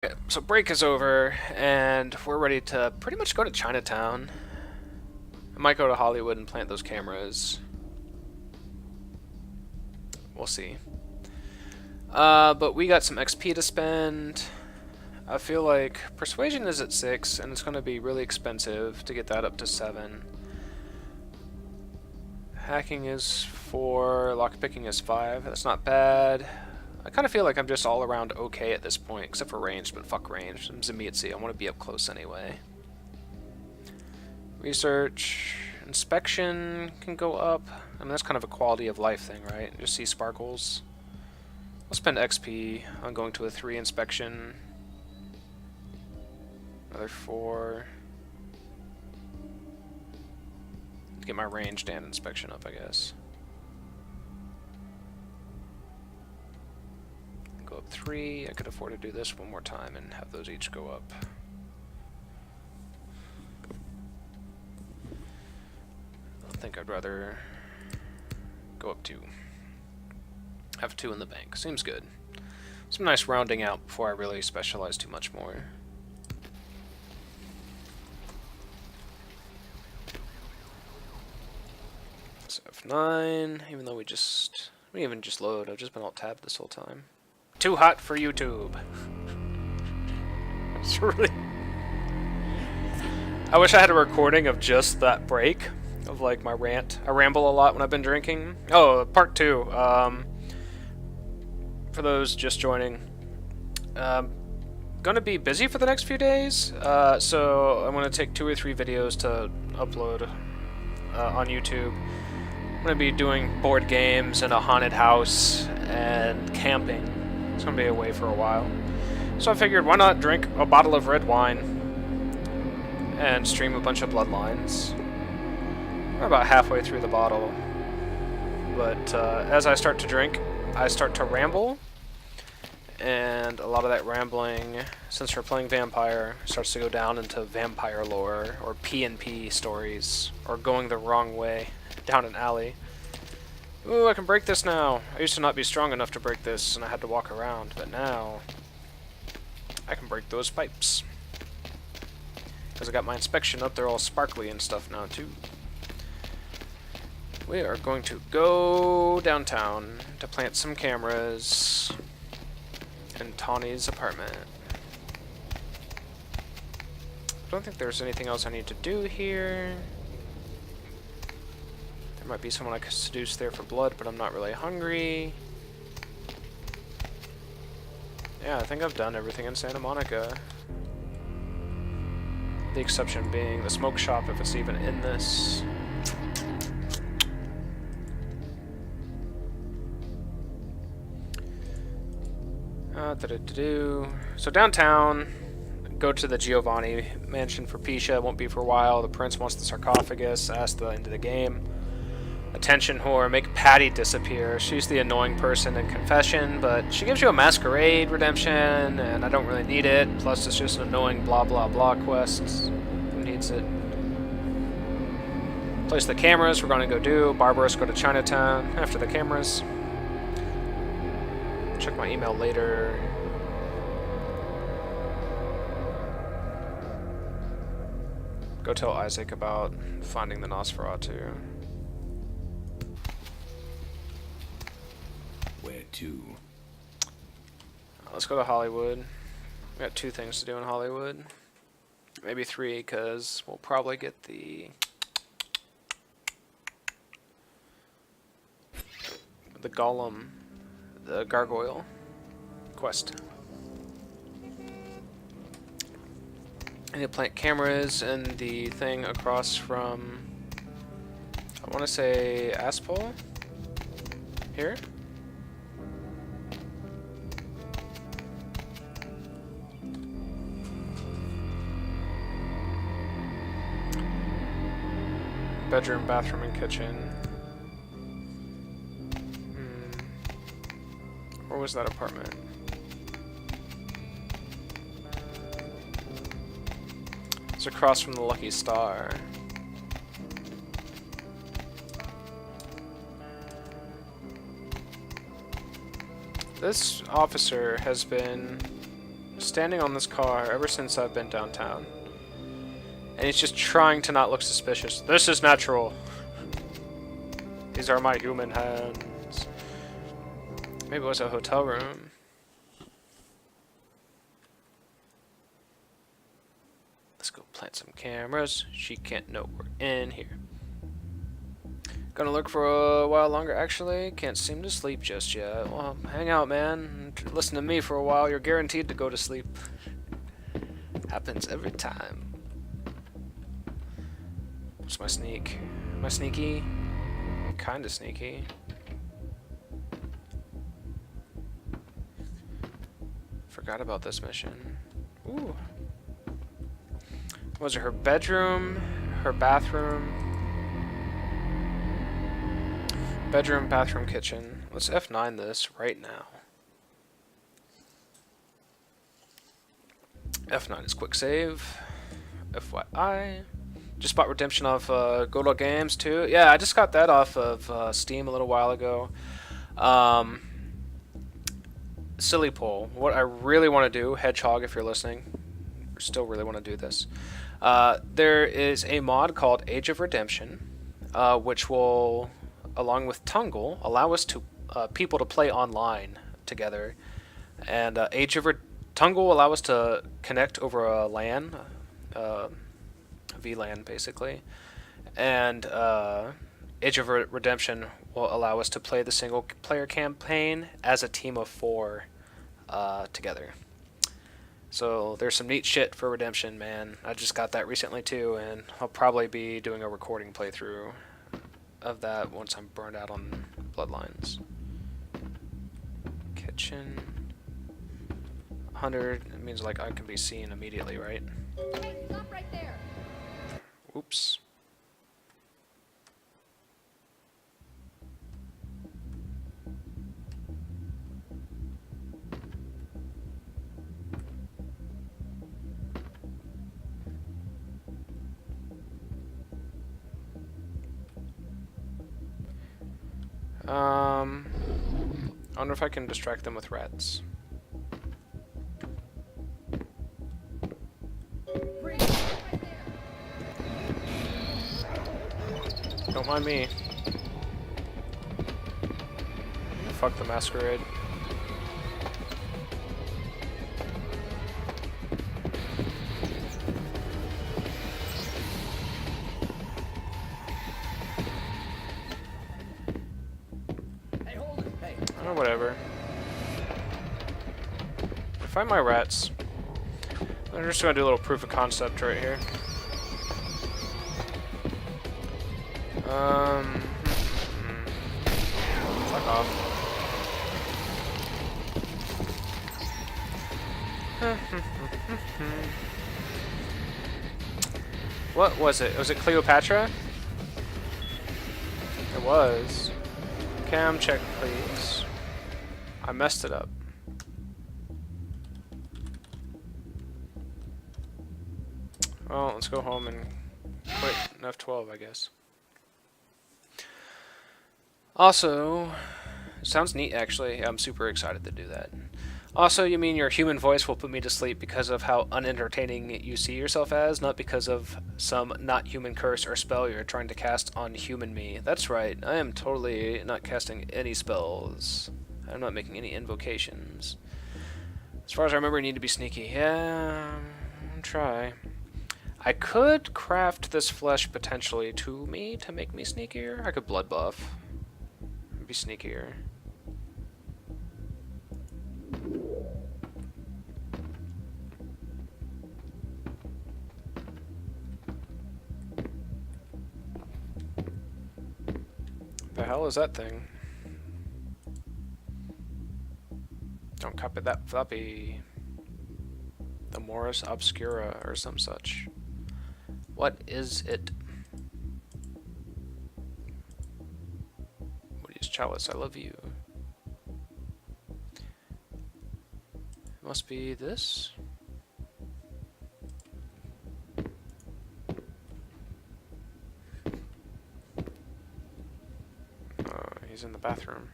Okay, so break is over, and we're ready to pretty much go to Chinatown. I might go to Hollywood and plant those cameras. We'll see. But we got some XP to spend. I feel like Persuasion is at 6, and it's going to be really expensive to get that up to 7. Hacking is 4, lockpicking is 5. That's not bad. I kind of feel like I'm just all around okay at this point, except for ranged, but fuck ranged. I'm Tzimisce, I want to be up close anyway. Research, inspection can go up. I mean, that's kind of a quality of life thing, right? Just see sparkles. I'll spend XP on going to a 3 inspection. Another 4. To get my ranged and inspection up, I guess. Go up 3. I could afford to do this one more time and have those each go up. I think I'd rather go up 2. Have 2 in the bank. Seems good. Some nice rounding out before I really specialize too much more. So F9, even though we didn't even just load, I've just been alt-tabbed this whole time. Too hot for YouTube. It's really... I wish I had a recording of just that break, of like my rant. I ramble a lot when I've been drinking. Oh, part 2. For those just joining, gonna be busy for the next few days, so I'm gonna take 2 or 3 videos to upload on YouTube. I'm gonna be doing board games and a haunted house and camping. It's gonna be away for a while. So I figured, why not drink a bottle of red wine and stream a bunch of Bloodlines. We're about halfway through the bottle. But as I start to drink, I start to ramble. And a lot of that rambling, since we're playing Vampire, starts to go down into vampire lore, or P&P stories, or going the wrong way down an alley. Ooh, I can break this now. I used to not be strong enough to break this, and I had to walk around, but now I can break those pipes. Because I got my inspection up, they're all sparkly and stuff now, too. We are going to go downtown to plant some cameras in Tawny's apartment. I don't think there's anything else I need to do here. There might be someone I could seduce there for blood, but I'm not really hungry. Yeah, I think I've done everything in Santa Monica. The exception being the smoke shop, if it's even in this. So downtown, go to the Giovanni mansion for Pisha. Won't be for a while. The prince wants the sarcophagus. That's the end of the game. Attention whore, make Patty disappear. She's the annoying person in Confession, but she gives you a Masquerade redemption, and I don't really need it. Plus, it's just an annoying blah blah blah quest. Who needs it? Place the cameras. We're going to go do. Barbaros go to Chinatown after the cameras. Check my email later. Go tell Isaac about finding the Nosferatu. Where to? Let's go to Hollywood. We got 2 things to do in Hollywood. Maybe 3, because we'll probably get the golem, the gargoyle quest. I need to plant cameras and the thing across from, I want to say, Aspol? Here? Bedroom, bathroom, and kitchen. Where was that apartment? It's across from the Lucky Star. This officer has been standing on this car ever since I've been downtown. And he's just trying to not look suspicious. This is natural. These are my human hands. Maybe it was a hotel room. Let's go plant some cameras. She can't know we're in here. Gonna look for a while longer, actually. Can't seem to sleep just yet. Well, hang out, man. Listen to me for a while. You're guaranteed to go to sleep. Happens every time. What's my sneak? Am I sneaky? Kinda sneaky. Forgot about this mission. Ooh. Was it her bedroom? Her bathroom? Bedroom, bathroom, kitchen. Let's F9 this right now. F9 is quick save. FYI. Just bought Redemption off Godot Games too. Yeah, I just got that off of Steam a little while ago. Silly poll. What I really want to do, Hedgehog, if you're listening, still really want to do this. There is a mod called Age of Redemption, which will, along with Tungle, allow us to people to play online together. And Tungle will allow us to connect over a LAN, VLAN basically, and Age of Redemption will allow us to play the single-player campaign as a team of 4 together. So there's some neat shit for Redemption, man. I just got that recently too, and I'll probably be doing a recording playthrough of that once I'm burned out on Bloodlines. Kitchen. 100, it means like I can be seen immediately, right? Hey, stop right there. Oops. I wonder if I can distract them with rats. Don't mind me. Fuck the Masquerade. Oh, whatever. Find my rats. I'm just gonna do a little proof of concept right here. Fuck off. What was it? Was it Cleopatra? It was. Cam check, please. I messed it up. Well, let's go home and quit F12, I guess. Also, sounds neat actually. I'm super excited to do that. Also, you mean your human voice will put me to sleep because of how unentertaining you see yourself as, not because of some not human curse or spell you're trying to cast on human me. That's right, I am totally not casting any spells. I'm not making any invocations. As far as I remember, I need to be sneaky. Yeah, I'll try. I could craft this flesh potentially to me to make me sneakier. I could blood buff. Be sneakier. The hell is that thing? Don't copy that floppy. The Morris Obscura or some such. What is it? What is Chalice? I love you. It must be this. He's in the bathroom.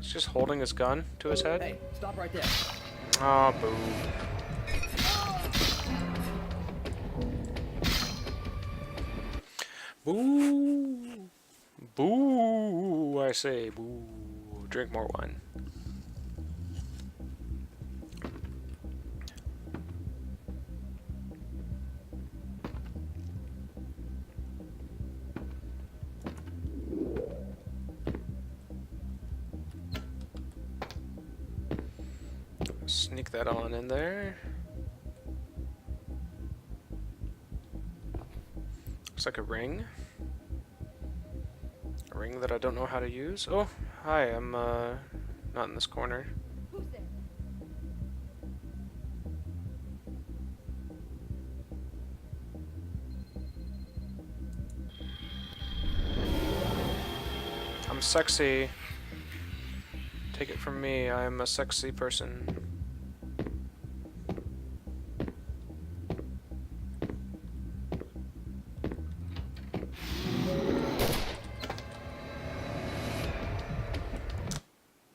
He's just holding his gun to his head. Hey, stop right there. Oh, boo. Boo. Boo, I say, boo. Drink more wine. Sneak that on in there. Looks like a ring. A ring that I don't know how to use. Oh, hi, I'm not in this corner. Who's there? I'm sexy. Take it from me, I am a sexy person.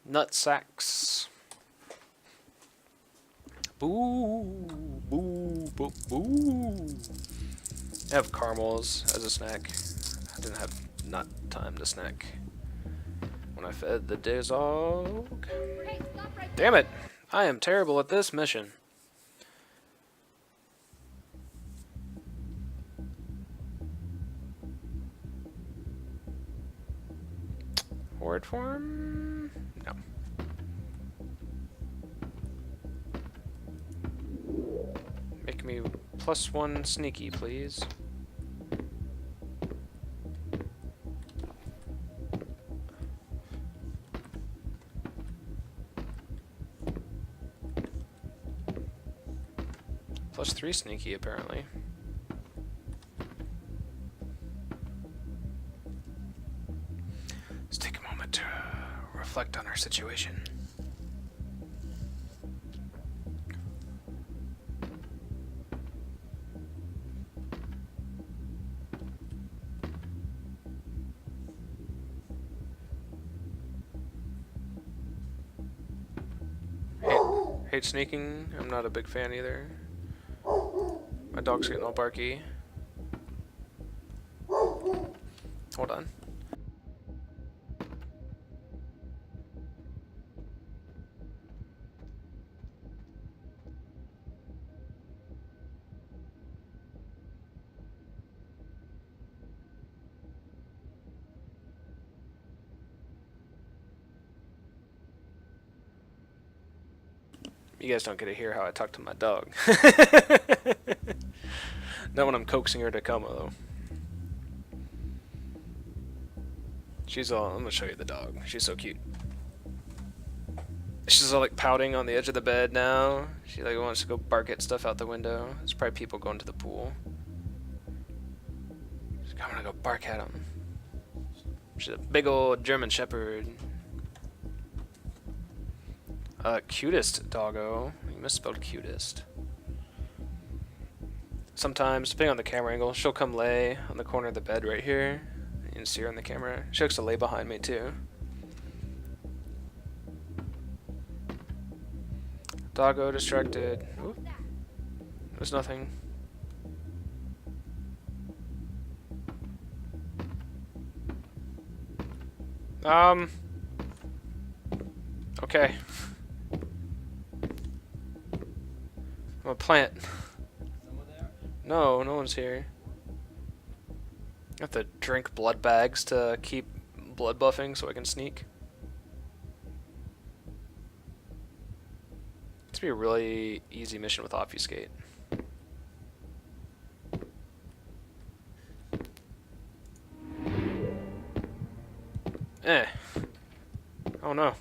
Nut sacks. Boo, boo, boo, boo. I have caramels as a snack. I didn't have nut time to snack when I fed the dog. Hey, stop right Damn it! I am terrible at this mission. Horde form? No. Make me +1 sneaky, please. +3 sneaky, apparently. Let's take a moment to reflect on our situation. Hate sneaking. I'm not a big fan either. My dog's getting all barky. Hold on. You guys don't get to hear how I talk to my dog. Not when I'm coaxing her to come, though. She's all... I'm gonna show you the dog. She's so cute. She's all like pouting on the edge of the bed now. She like wants to go bark at stuff out the window. There's probably people going to the pool. She's like, I'm gonna go bark at them. She's a big old German Shepherd. Cutest doggo. You misspelled cutest. Sometimes, depending on the camera angle, she'll come lay on the corner of the bed right here. You can see her in the camera. She likes to lay behind me too. Doggo distracted. Oop. There's nothing. Okay. I'm a plant. Someone there? No, no one's here. I have to drink blood bags to keep blood buffing so I can sneak. This would be a really easy mission with obfuscate. Oh no.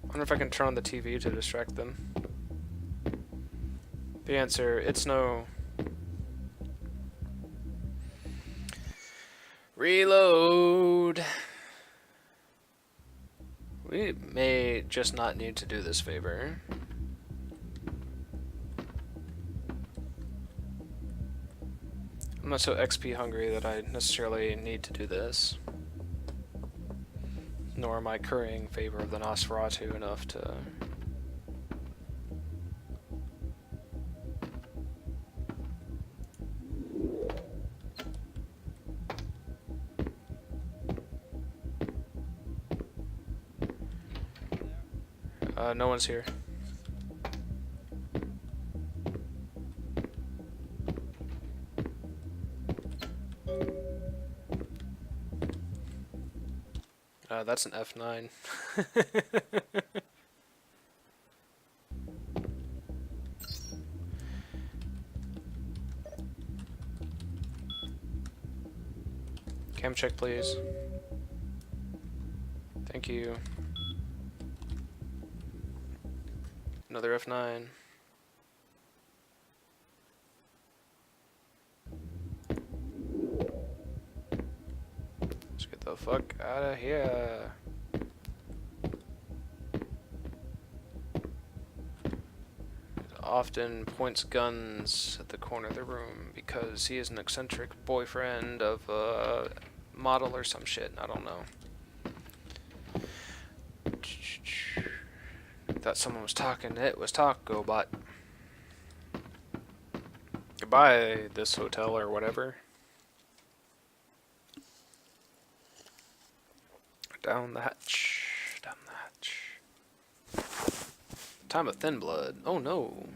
I wonder if I can turn on the TV to distract them. The answer, it's no. Reload! We may just not need to do this favor. I'm I'm not so XP hungry that I necessarily need to do this. Nor am I currying favor of the Nosferatu enough to... no one's here. That's an F9. Cam check, please. Thank you. Another F9. Let's get the fuck out of here. Often points guns at the corner of the room because he is an eccentric boyfriend of a model or some shit. I don't know. Thought someone was talking. It was Taco Bot. Goodbye, this hotel or whatever. Down the hatch. Down the hatch. Time of thin blood. Oh no.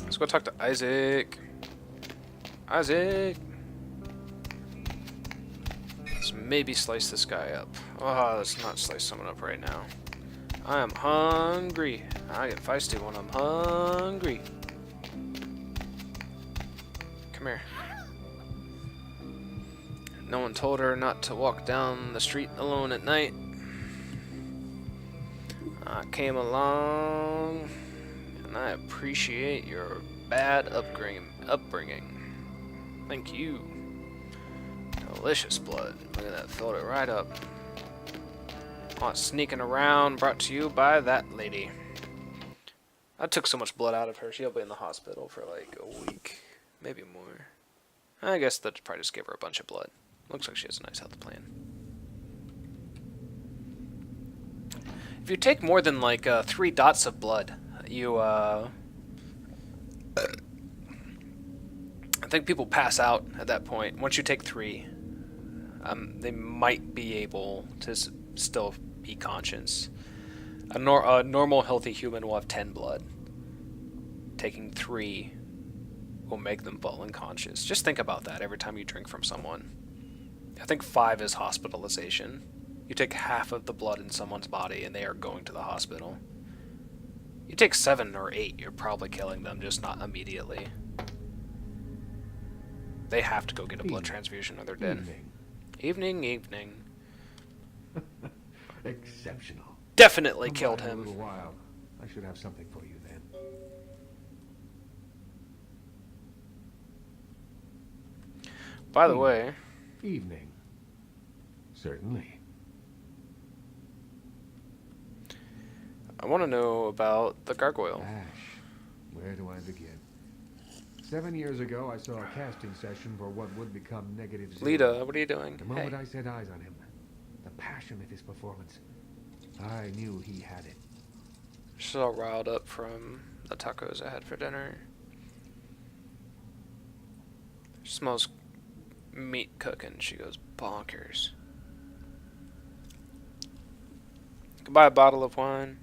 Let's go talk to Isaac. Isaac. Let's maybe slice this guy up. Oh, let's not slice someone up right now. I am hungry. I get feisty when I'm hungry. Come here. No one told her not to walk down the street alone at night. I came along, and I appreciate your bad upbringing. Thank you. Delicious blood. Look at that, filled it right up. Oh, sneaking around, brought to you by that lady. I took so much blood out of her, she'll be in the hospital for like a week, maybe more. I guess that probably just gave her a bunch of blood. Looks like she has a nice health plan. If you take more than like 3 dots of blood, you I think people pass out at that point. Once you take 3, they might be able to still be conscious. A normal healthy human will have 10 blood. Taking 3 will make them fall unconscious. Just think about that every time you drink from someone. I think 5 is hospitalization. You take half of the blood in someone's body and they are going to the hospital. You take 7 or 8, you're probably killing them, just not immediately. They have to go get a blood transfusion or they're dead. Evening. Exceptional. Definitely killed him. A little while. I should have something for you then. By the way... Evening. Certainly. I want to know about the gargoyle. Ash, where do I begin? 7 years ago, I saw a casting session for what would become Negative Zero. Lita, what are you doing? The moment I set eyes on him, the passion of his performance, I knew he had it. She's all riled up from the tacos I had for dinner. She smells meat cooking. She goes bonkers. Goodbye, bottle of wine.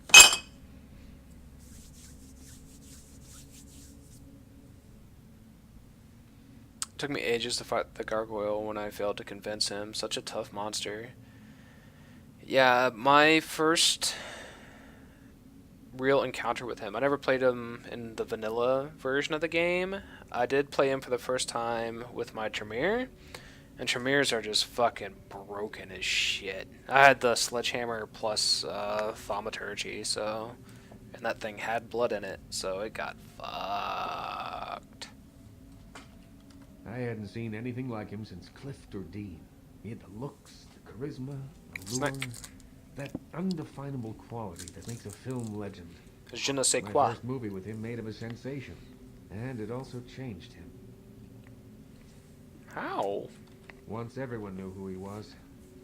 Took me ages to fight the gargoyle when I failed to convince him. Such a tough monster. Yeah, my first real encounter with him. I never played him in the vanilla version of the game. I did play him for the first time with my Tremere. And Tremeres are just fucking broken as shit. I had the Sledgehammer plus Thaumaturgy, so... And that thing had blood in it, so it got fucked. I hadn't seen anything like him since Clift or Dean. He had the looks, the charisma, the lure, that undefinable quality that makes a film legend. Je ne sais My quoi. first movie with him made him a sensation. And it also changed him. How? Once everyone knew who he was,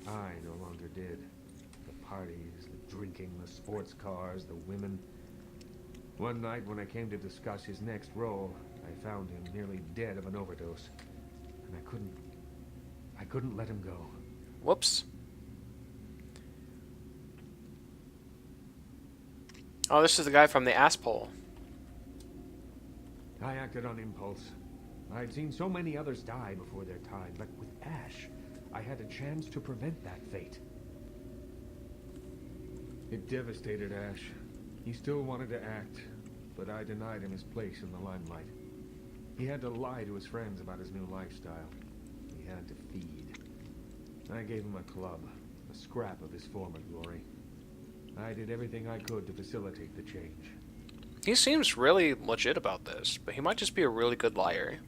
I no longer did. The parties, the drinking, the sports cars, the women. One night when I came to discuss his next role, I found him nearly dead of an overdose. And I couldn't let him go. Whoops. Oh, this is the guy from the ass pole. I acted on impulse. I'd seen so many others die before their time, but with Ash, I had a chance to prevent that fate. It devastated Ash. He still wanted to act, but I denied him his place in the limelight. He had to lie to his friends about his new lifestyle. He had to feed. I gave him a club, a scrap of his former glory. I did everything I could to facilitate the change. He seems really legit about this, but he might just be a really good liar.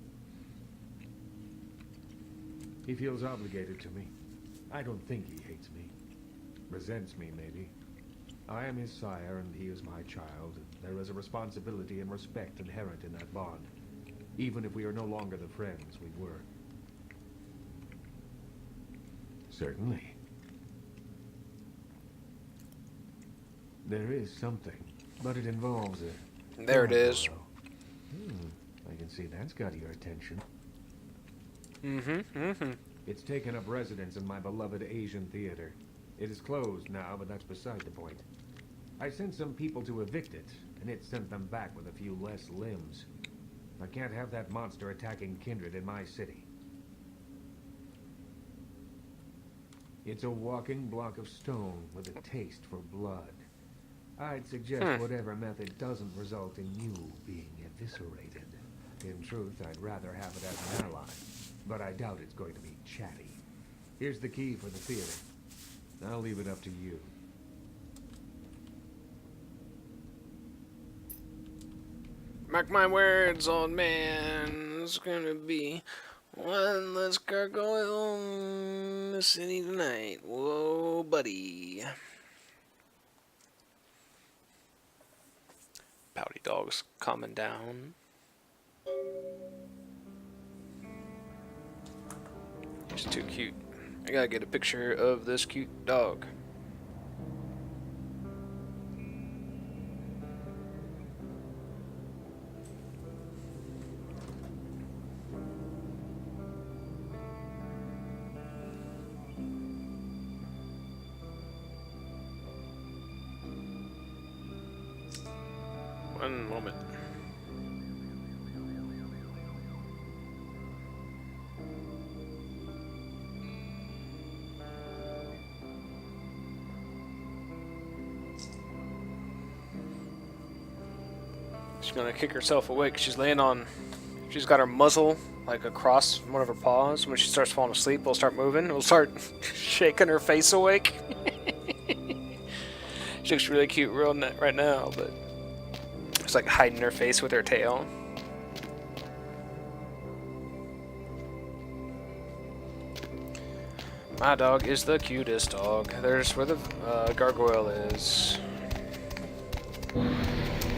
He feels obligated to me. I don't think he hates me. Resents me, maybe. I am his sire and he is my child. There is a responsibility and respect inherent in that bond, even if we are no longer the friends we were. Certainly. There is something, but it involves a... There it is. I can see that's got your attention. Mm-hmm. It's taken up residence in my beloved Asian theater. It is closed now, but that's beside the point. I sent some people to evict it, and it sent them back with a few less limbs. I can't have that monster attacking kindred in my city. It's a walking block of stone with a taste for blood. I'd suggest whatever method doesn't result in you being eviscerated. In truth, I'd rather have it as an ally, but I doubt it's going to be chatty. Here's the key for the theater. I'll leave it up to you. Mark my words, old man. It's gonna be one less gargoyle in the city tonight. Whoa, buddy. Pouty dog's calming down. He's too cute. I gotta get a picture of this cute dog. One moment. She's gonna kick herself awake. She's laying on. She's got her muzzle like across one of her paws. When she starts falling asleep, we'll start moving. We'll start shaking her face awake. She looks really cute right now, but it's like hiding her face with her tail. My dog is the cutest dog. There's where the gargoyle is.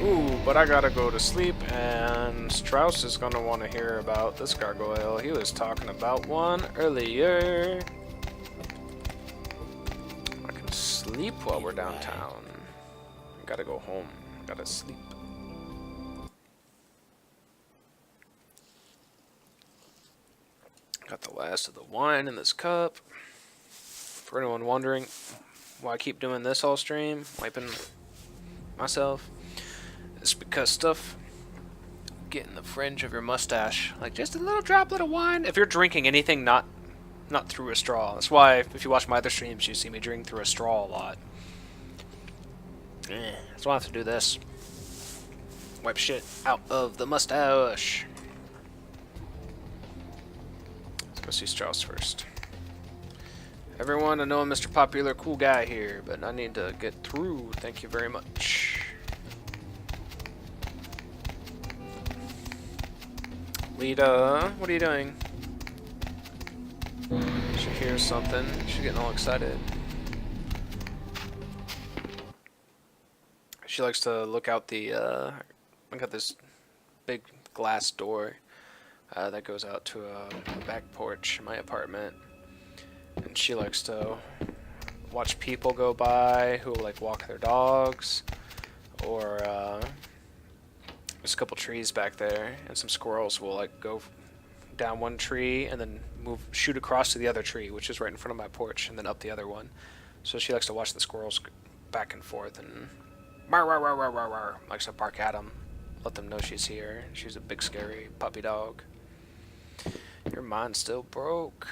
Ooh, but I gotta go to sleep, and Strauss is gonna want to hear about this gargoyle. He was talking about one earlier. I can sleep while we're downtown. I gotta go home. I gotta sleep. Got the last of the wine in this cup. For anyone wondering why I keep doing this all stream, wiping myself, it's because stuff get in the fringe of your mustache. Like just a little droplet of wine. If you're drinking anything not through a straw. That's why if you watch my other streams, you see me drink through a straw a lot. That's why I have to do this. Wipe shit out of the mustache. Let's go see Strauss first. Everyone, I know I'm Mr. Popular Cool Guy here, but I need to get through. Thank you very much. Lita, what are you doing? She hears something. She's getting all excited. She likes to look out the, look at this big glass door that goes out to a back porch in my apartment. And she likes to watch people go by who like walk their dogs, or there's a couple trees back there, and some squirrels will like go down one tree and then shoot across to the other tree, which is right in front of my porch, and then up the other one. So she likes to watch the squirrels back and forth and likes to bark at them, let them know she's here. She's a big scary puppy dog. Your mind's still broke.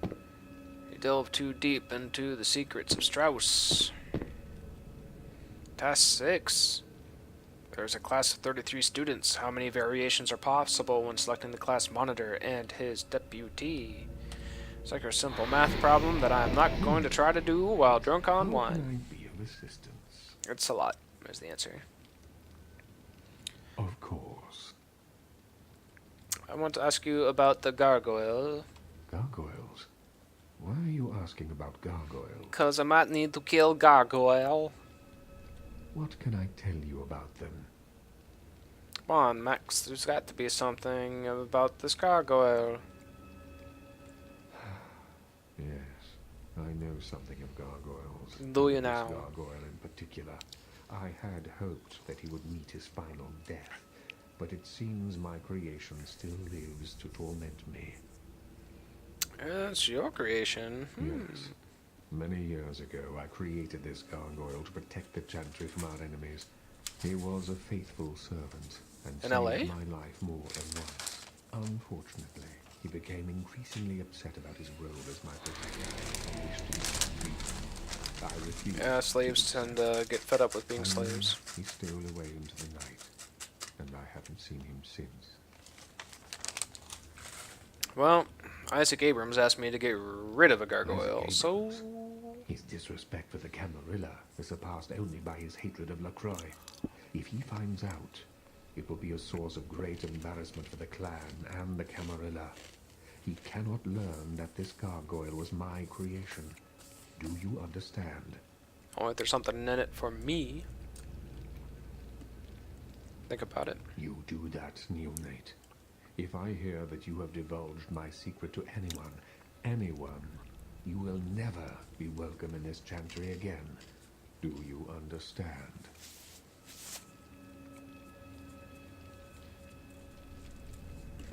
You delve too deep into the secrets of Strauss. Task 6. There's a class of 33 students. How many variations are possible when selecting the class monitor and his deputy? It's like a simple math problem that I'm not going to try to do while drunk on How wine. can I be of assistance? It's a lot, is the answer. Of course. I want to ask you about the gargoyle. Gargoyles? Why are you asking about gargoyles? Because I might need to kill gargoyle. What can I tell you about them? Come on, Max, there's got to be something about this gargoyle. Yes, I know something of gargoyles. Do you This now? gargoyle in particular. I had hoped that he would meet his final death, but it seems my creation still lives to torment me. It's your creation. Yes. Many years ago, I created this gargoyle to protect the Chantry from our enemies. He was a faithful servant and In saved LA? my life more than once. Unfortunately, he became increasingly upset about his role as my protector and wished to make me free. I refused. Yeah, slaves tend to get fed up with being Finally, slaves. He stole away into the night, and I haven't seen him since. Well, Isaac Abrams asked me to get rid of a gargoyle, Isaac so... His disrespect for the Camarilla is surpassed only by his hatred of LaCroix. If he finds out, it will be a source of great embarrassment for the clan and the Camarilla. He cannot learn that this gargoyle was my creation. Do you understand? Only if there's something in it for me. Think about it. You do that, neonate. If I hear that you have divulged my secret to anyone, you will never be welcome in this chantry again. Do you understand?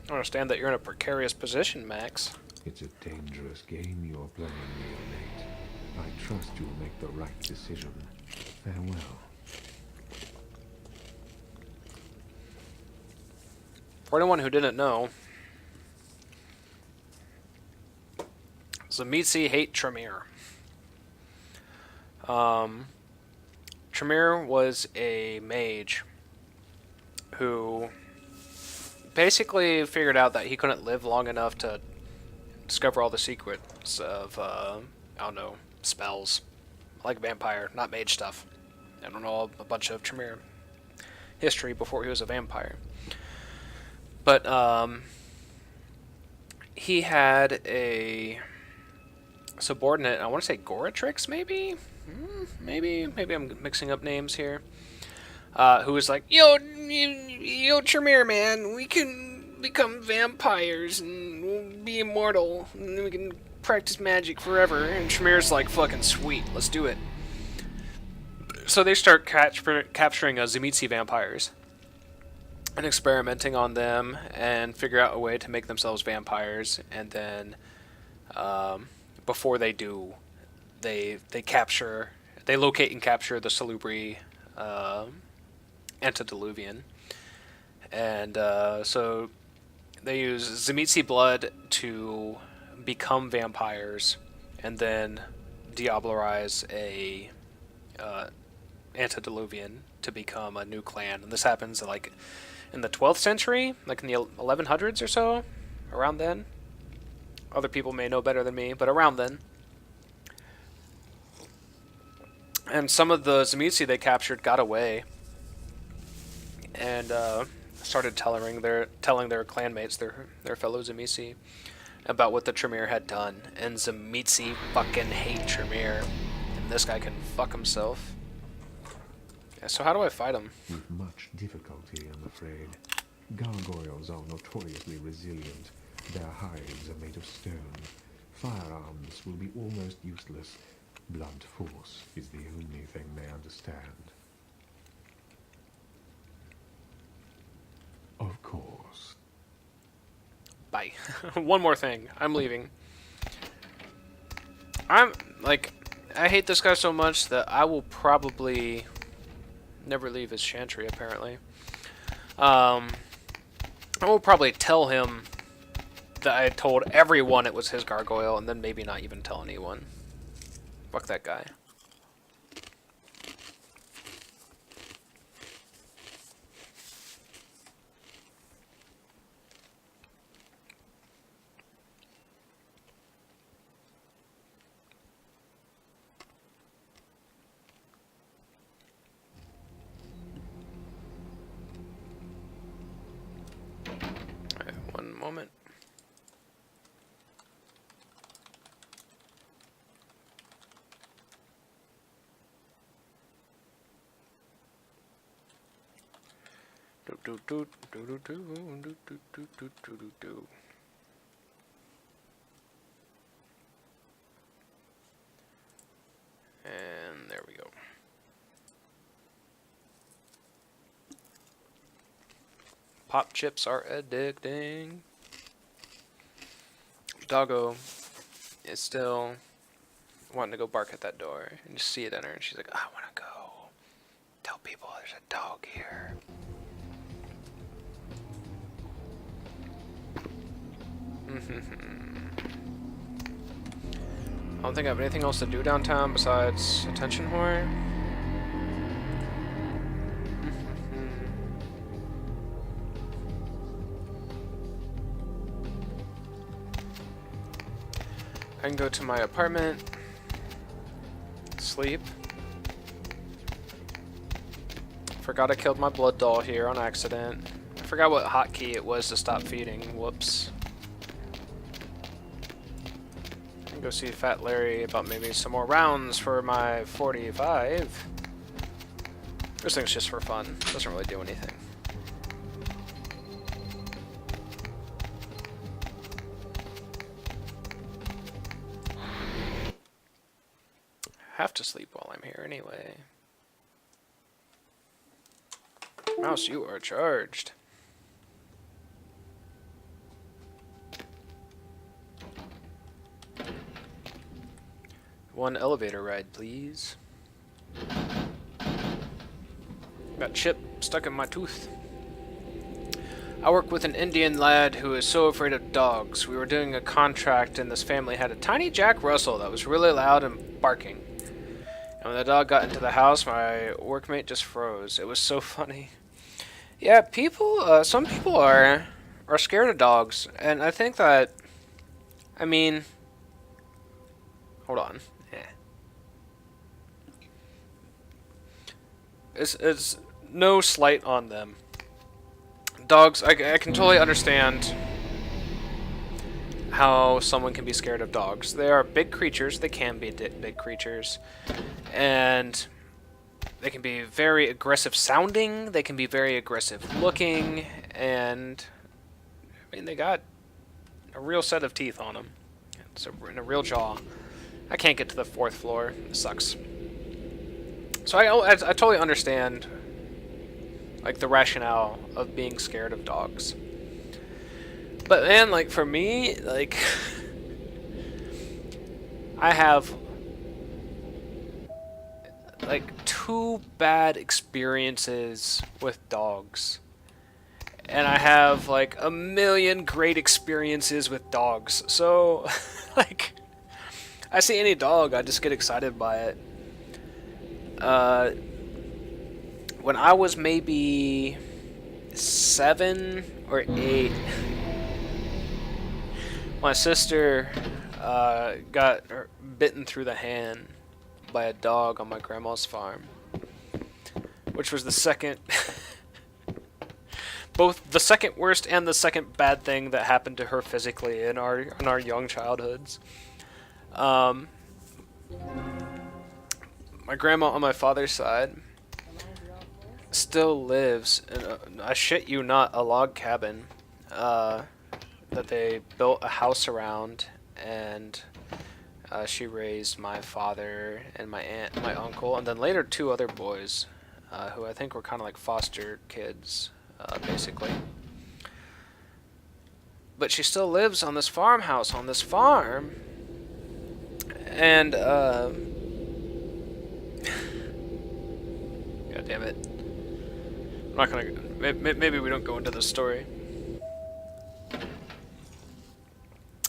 I understand that you're in a precarious position, Max. It's a dangerous game you're playing, neonate. I trust you'll make the right decision. Farewell. For anyone who didn't know, Tzimisce hate Tremere. Tremere was a mage who basically figured out that he couldn't live long enough to discover all the secrets of, I don't know, spells. Like vampire, not mage stuff. I don't know a bunch of Tremere history before he was a vampire. But, he had a subordinate, I want to say Goratrix, maybe? Maybe I'm mixing up names here. Who was like, yo, Tremere, man, we can become vampires and we'll be immortal and we can practice magic forever. And Tremere's like, fucking sweet, let's do it. So they start capturing Tzimisce vampires and experimenting on them and figure out a way to make themselves vampires. And then before they do, they locate and capture the Salubri antediluvian. And so they use Tzimisce blood to become vampires and then diablerize a antediluvian to become a new clan. And this happens like in the 12th century, like in the 1100s or so, around then. Other people may know better than me, but around then. And some of the Tzimisce they captured got away and started telling their clanmates, their fellow Tzimisce, about what the Tremere had done. And Tzimisce fucking hate Tremere, and this guy can fuck himself. Yeah, so how do I fight him? With much difficulty, I'm afraid. Gargoyles are notoriously resilient. Their hides are made of stone. Firearms will be almost useless. Blunt force is the only thing they understand. Of course. Bye. One more thing. I'm leaving. I hate this guy so much that I will probably never leave his chantry, apparently. I will probably tell him that I told everyone it was his gargoyle, and then maybe not even tell anyone. Fuck that guy. Alright, one moment. And there we go. Pop chips are addicting. Doggo is still wanting to go bark at that door, and you see it in her, and she's like, I want to go. Tell people there's a dog here. I don't think I have anything else to do downtown besides attention whore. I can go to my apartment, sleep. Forgot I killed my blood doll here on accident. I forgot what hotkey it was to stop feeding. Whoops. I can go see Fat Larry about maybe some more rounds for my 45. This thing's just for fun. Doesn't really do anything. Have to sleep while I'm here anyway. Mouse, you are charged. One elevator ride, please. Got chip stuck in my tooth. I work with an Indian lad who is so afraid of dogs. We were doing a contract and this family had a tiny Jack Russell that was really loud and barking. And when the dog got into the house, my workmate just froze. It was so funny. Yeah, some people are scared of dogs, and I think that, I mean, hold on. It's no slight on them. Dogs, I can totally understand how someone can be scared of dogs. They are big creatures. They can be big creatures. And they can be very aggressive sounding. They can be very aggressive looking. And, I mean, they got a real set of teeth on them. It's in a real jaw. I can't get to the 4th floor. It sucks. So I totally understand, like, the rationale of being scared of dogs. But man, like, for me, like, I have, like, 2 bad experiences with dogs. And I have, like, 1,000,000 great experiences with dogs. So, like, I see any dog, I just get excited by it. When I was maybe 7 or 8, my sister got bitten through the hand by a dog on my grandma's farm, which was the second, both the second worst and the second bad thing that happened to her physically in our young childhoods. My grandma on my father's side still lives in I shit you not, a log cabin that they built a house around, and she raised my father and my aunt and my uncle, and then later 2 other boys who I think were kind of like foster kids, basically. But she still lives on this farmhouse, on this farm, and God damn it. I'm not gonna. Maybe we don't go into this story.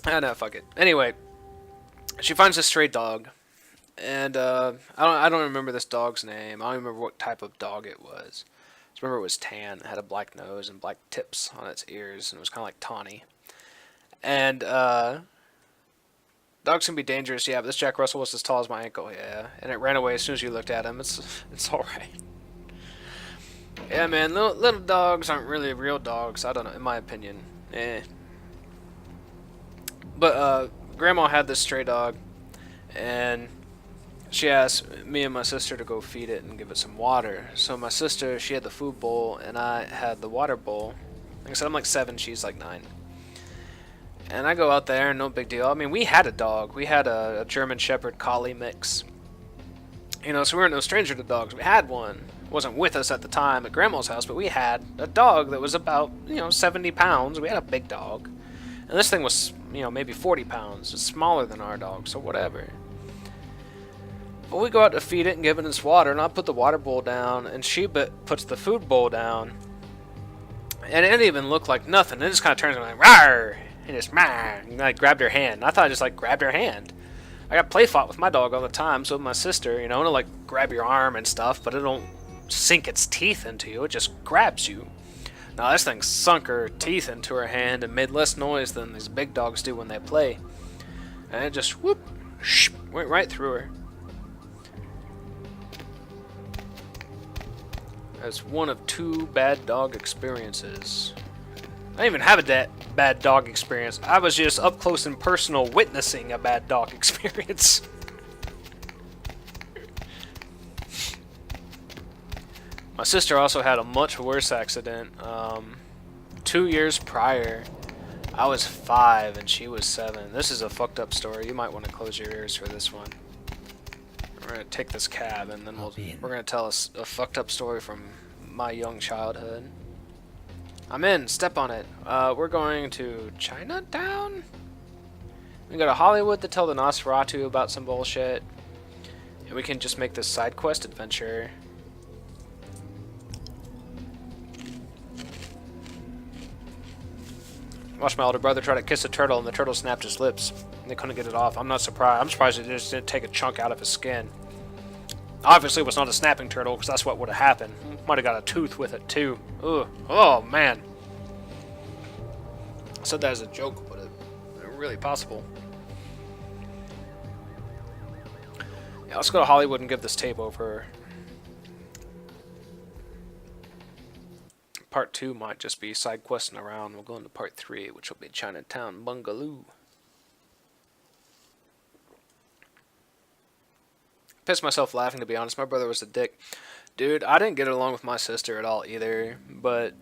Ah, no, fuck it. Anyway, she finds a stray dog, and I don't remember this dog's name. I don't remember what type of dog it was. I just remember it was tan. It had a black nose and black tips on its ears, and it was kind of like tawny. And dogs can be dangerous, yeah. But this Jack Russell was as tall as my ankle, yeah. And it ran away as soon as you looked at him. It's all right. Yeah, man, little dogs aren't really real dogs. I don't know, in my opinion. But Grandma had this stray dog, and she asked me and my sister to go feed it and give it some water. So my sister, she had the food bowl, and I had the water bowl. Like I said, I'm like 7, she's like 9. And I go out there, and no big deal. I mean, we had a dog. We had a German Shepherd Collie mix. You know, so we weren't no stranger to dogs. We had one. It wasn't with us at the time at Grandma's house, but we had a dog that was about, 70 pounds. We had a big dog. And this thing was, maybe 40 pounds. It's smaller than our dog, so whatever. But we go out to feed it and give it its water, and I put the water bowl down, and she puts the food bowl down. And it didn't even look like nothing. It just kind of turns and like, rawr! And just, and I grabbed her hand. I thought I just, grabbed her hand. I got play fought with my dog all the time, so with my sister, it'll, grab your arm and stuff, but it don't sink its teeth into you. It just grabs you. Now, this thing sunk her teeth into her hand and made less noise than these big dogs do when they play. And it just, whoop, went right through her. That's one of 2 bad dog experiences. I didn't even have a bad dog experience. I was just up close and personal witnessing a bad dog experience. My sister also had a much worse accident. 2 years prior, I was 5 and she was 7. This is a fucked up story. You might want to close your ears for this one. We're going to take this cab, and then we're going to tell us a fucked up story from my young childhood. I'm in. Step on it. We're going to Chinatown? We go to Hollywood to tell the Nosferatu about some bullshit. And we can just make this side quest adventure. Watched my older brother try to kiss a turtle, and the turtle snapped his lips. And they couldn't get it off. I'm not surprised. I'm surprised it just didn't take a chunk out of his skin. Obviously, it was not a snapping turtle, because that's what would have happened. Might have got a tooth with it, too. Ugh. Oh, man. I said that as a joke, but it's really possible. Yeah, let's go to Hollywood and give this tape over. Part 2 might just be side questing around. We'll go into part 3, which will be Chinatown Bungaloo. Pissed myself laughing, to be honest. My brother was a dick. Dude, I didn't get along with my sister at all either, but,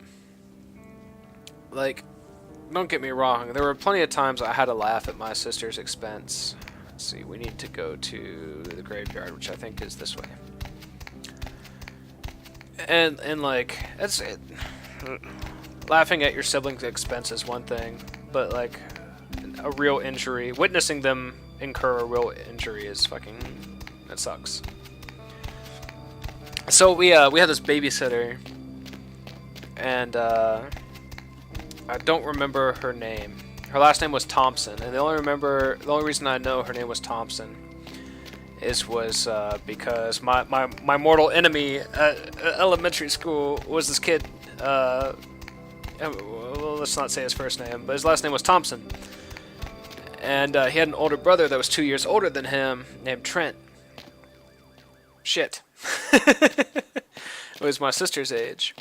don't get me wrong. There were plenty of times I had to laugh at my sister's expense. Let's see, we need to go to the graveyard, which I think is this way. And that's it. Laughing at your siblings' expense is one thing, but, a real injury, witnessing them incur a real injury is fucking... It sucks. So we had this babysitter, and I don't remember her name. Her last name was Thompson, and the only reason I know her name was Thompson was because my mortal enemy at elementary school was this kid. Well, let's not say his first name, but his last name was Thompson, and he had an older brother that was 2 years older than him, named Trent. Shit. It was my sister's age.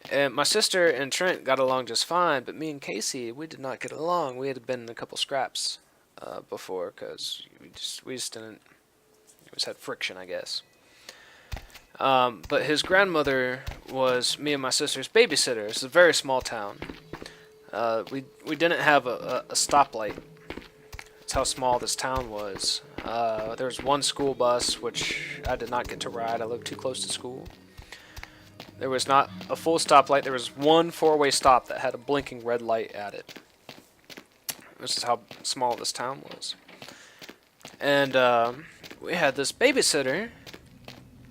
And my sister and Trent got along just fine, but me and Casey, we did not get along. We had been in a couple scraps before, because we just didn't... We just had friction, I guess. But his grandmother was me and my sister's babysitter. It's a very small town. We didn't have a stoplight. That's how small this town was. There was one school bus, which I did not get to ride. I lived too close to school. There was not a full stoplight. There was one four-way stop that had a blinking red light at it. This is how small this town was. And we had this babysitter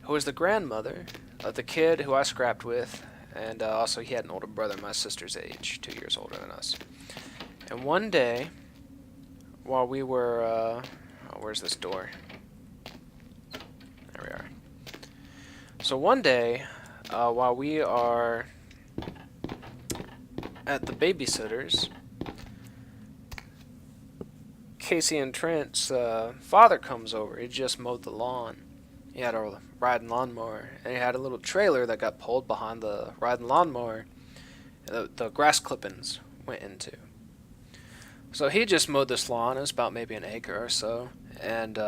who was the grandmother of the kid who I scrapped with. And also he had an older brother my sister's age, 2 years older than us. And one day, while we were... oh, where's this door? There we are. So one day, while we are at the babysitter's, Casey and Trent's father comes over. He just mowed the lawn. He had a riding lawnmower, and he had a little trailer that got pulled behind the riding lawnmower the grass clippings went into. So he just mowed this lawn. It was about maybe an acre or so, and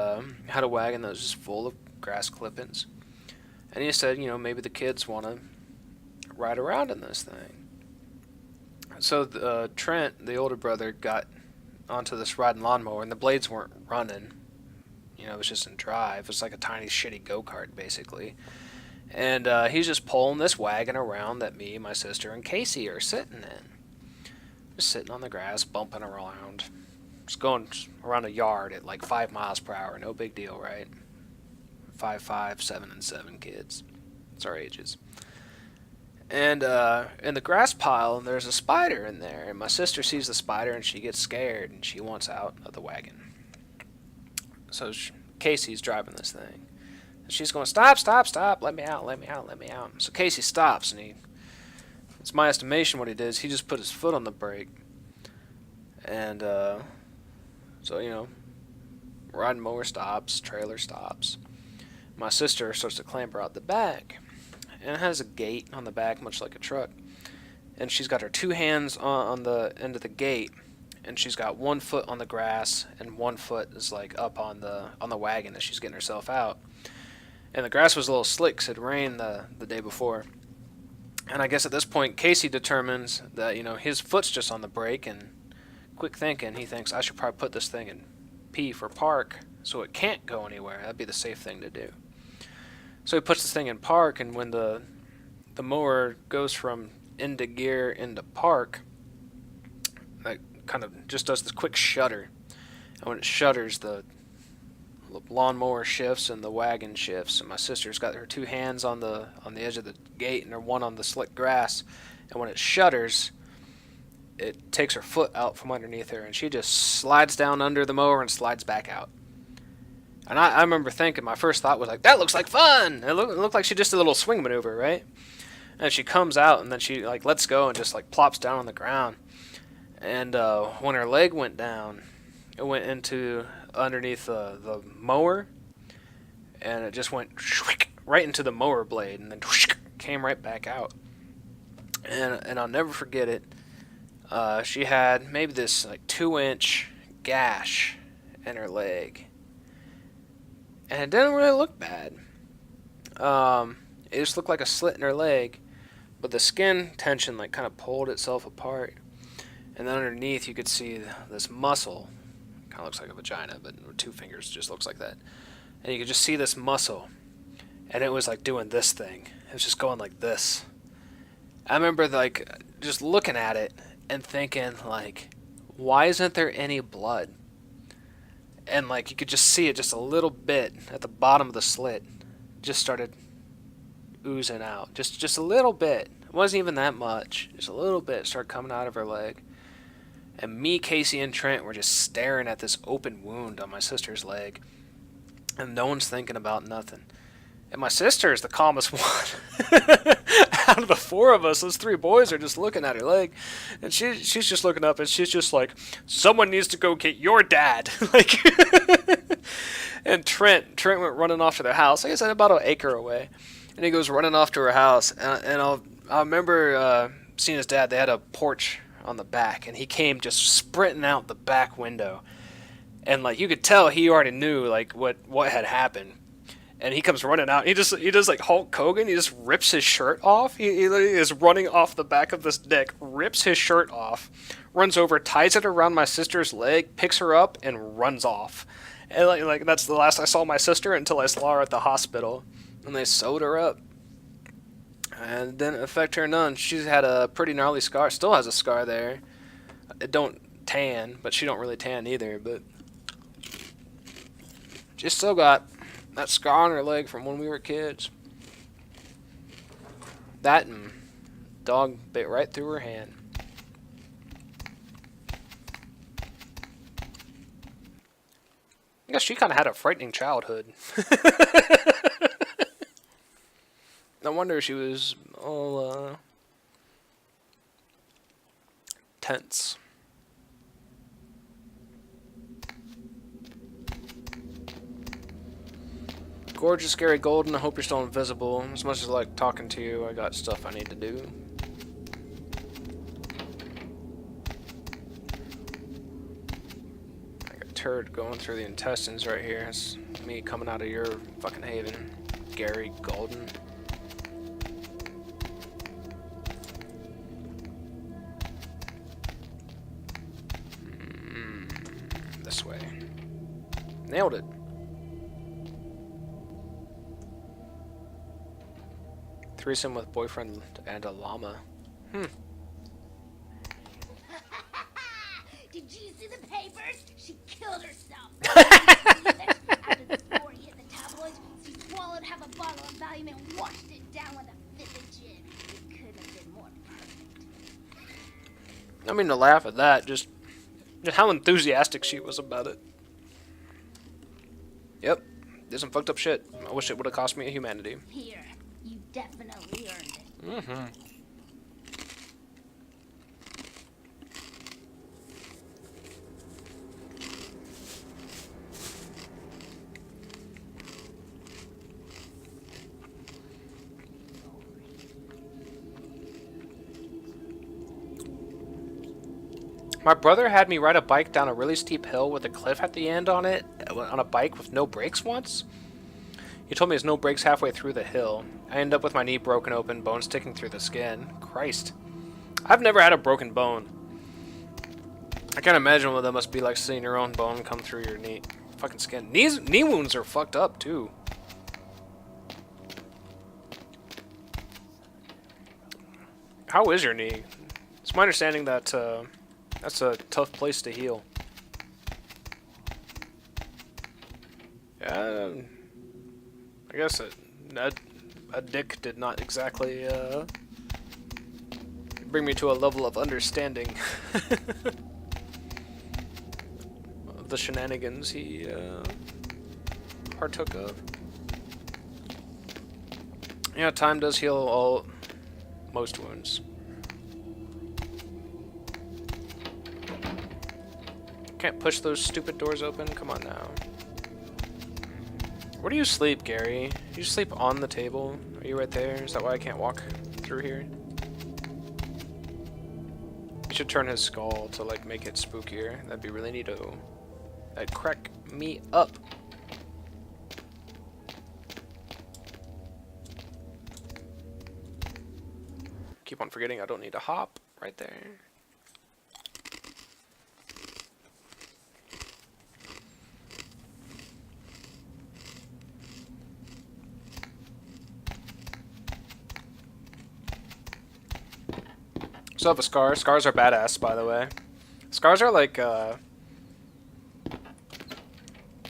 had a wagon that was just full of grass clippings. And he said, maybe the kids want to ride around in this thing. So Trent, the older brother, got onto this riding lawnmower, and the blades weren't running. It was just in drive. It was like a tiny, shitty go-kart, basically. And he's just pulling this wagon around that me, my sister, and Casey are sitting in. Just sitting on the grass, bumping around. Just going around a yard at like 5 miles per hour. No big deal, right? 5, 7, and 7 kids. That's our ages. And in the grass pile, there's a spider in there. And my sister sees the spider, and she gets scared, and she wants out of the wagon. So Casey's driving this thing. And she's going, stop, let me out. So Casey stops, and it's my estimation what he did is he just put his foot on the brake. And so, riding mower stops, trailer stops. My sister starts to clamber out the back. And it has a gate on the back, much like a truck. And she's got her 2 hands on the end of the gate. And she's got 1 foot on the grass, and 1 foot is like up on the wagon as she's getting herself out. And the grass was a little slick because it had rained the day before. And I guess at this point, Casey determines that his foot's just on the brake, and quick thinking, he thinks I should probably put this thing in P for park so it can't go anywhere. That'd be the safe thing to do. So he puts this thing in park, and when the mower goes from into gear into park, that kind of just does this quick shudder. And when it shudders, the lawnmower shifts and the wagon shifts. And my sister's got her 2 hands on the edge of the gate and her 1 on the slick grass. And when it shudders, it takes her foot out from underneath her, and she just slides down under the mower and slides back out. And I remember thinking, my first thought was like, that looks like fun! It looked like she just did a little swing maneuver, right? And she comes out, and then she lets go and just plops down on the ground. And when her leg went down, it went into underneath the mower, and it just went right into the mower blade, and then came right back out. And I'll never forget it. She had maybe this 2-inch gash in her leg, and it didn't really look bad. It just looked like a slit in her leg, but the skin tension kind of pulled itself apart. And then underneath, you could see this muscle. Kind of looks like a vagina, but with 2 fingers, just looks like that. And you could just see this muscle. And it was doing this thing. It was just going like this. I remember just looking at it and thinking why isn't there any blood? And you could just see it just a little bit at the bottom of the slit. Just started oozing out. Just a little bit. It wasn't even that much. Just a little bit started coming out of her leg. And me, Casey, and Trent were just staring at this open wound on my sister's leg. And no one's thinking about nothing. And my sister is the calmest one. Out of the 4 of us, those 3 boys are just looking at her leg. And she's just looking up, and she's just like, someone needs to go get your dad. And Trent went running off to their house. Like I said, about an acre away. And he goes running off to her house. And I remember seeing his dad. They had a porch on the back, and he came just sprinting out the back window, and you could tell he already knew what had happened, and he comes running out. He does like Hulk Hogan. He just rips his shirt off. He literally is running off the back of this dick, rips his shirt off, runs over, ties it around my sister's leg, picks her up, and runs off. And like that's the last I saw my sister until I saw her at the hospital, and they sewed her up. And it didn't affect her none. She's had a pretty gnarly scar. Still has a scar there. It don't tan, but she don't really tan either. But she still got that scar on her leg from when we were kids. That and dog bit right through her hand. I guess she kind of had a frightening childhood. No wonder she was all tense. Gorgeous Gary Golden, I hope you're still invisible. As much as I like talking to you, I got stuff I need to do. I got a turd going through the intestines right here. It's me coming out of your fucking haven, Gary Golden. This way. Nailed it. Threesome with boyfriend and a llama. Did you see the papers? She killed herself. After the story hit the tabloids, she swallowed half a bottle of Valium and washed it down with a fifth of gin. It couldn't have been more perfect. I mean to laugh at that, just how enthusiastic she was about it. Yep, did some fucked up shit. I wish it would have cost me a humanity. Here, you definitely earned it. Mm-hmm. My brother had me ride a bike down a really steep hill with a cliff at the end on it, on a bike with no brakes once. He told me there's no brakes halfway through the hill. I ended up with my knee broken open, bone sticking through the skin. Christ. I've never had a broken bone. I can't imagine what that must be like, seeing your own bone come through your knee. Fucking skin. Knee wounds are fucked up, too. How is your knee? It's my understanding that, that's a tough place to heal. Yeah, I guess a dick did not exactly bring me to a level of understanding of the shenanigans he partook of. Yeah, time does heal most wounds. Can't push those stupid doors open? Come on now. Where do you sleep, Gary? Do you sleep on the table? Are you right there? Is that why I can't walk through here? You should turn his skull to, like, make it spookier. That'd be really neato. That'd crack me up. Keep on forgetting I don't need to hop. Right there. Still have a scar. Scars are badass, by the way. Scars are like, I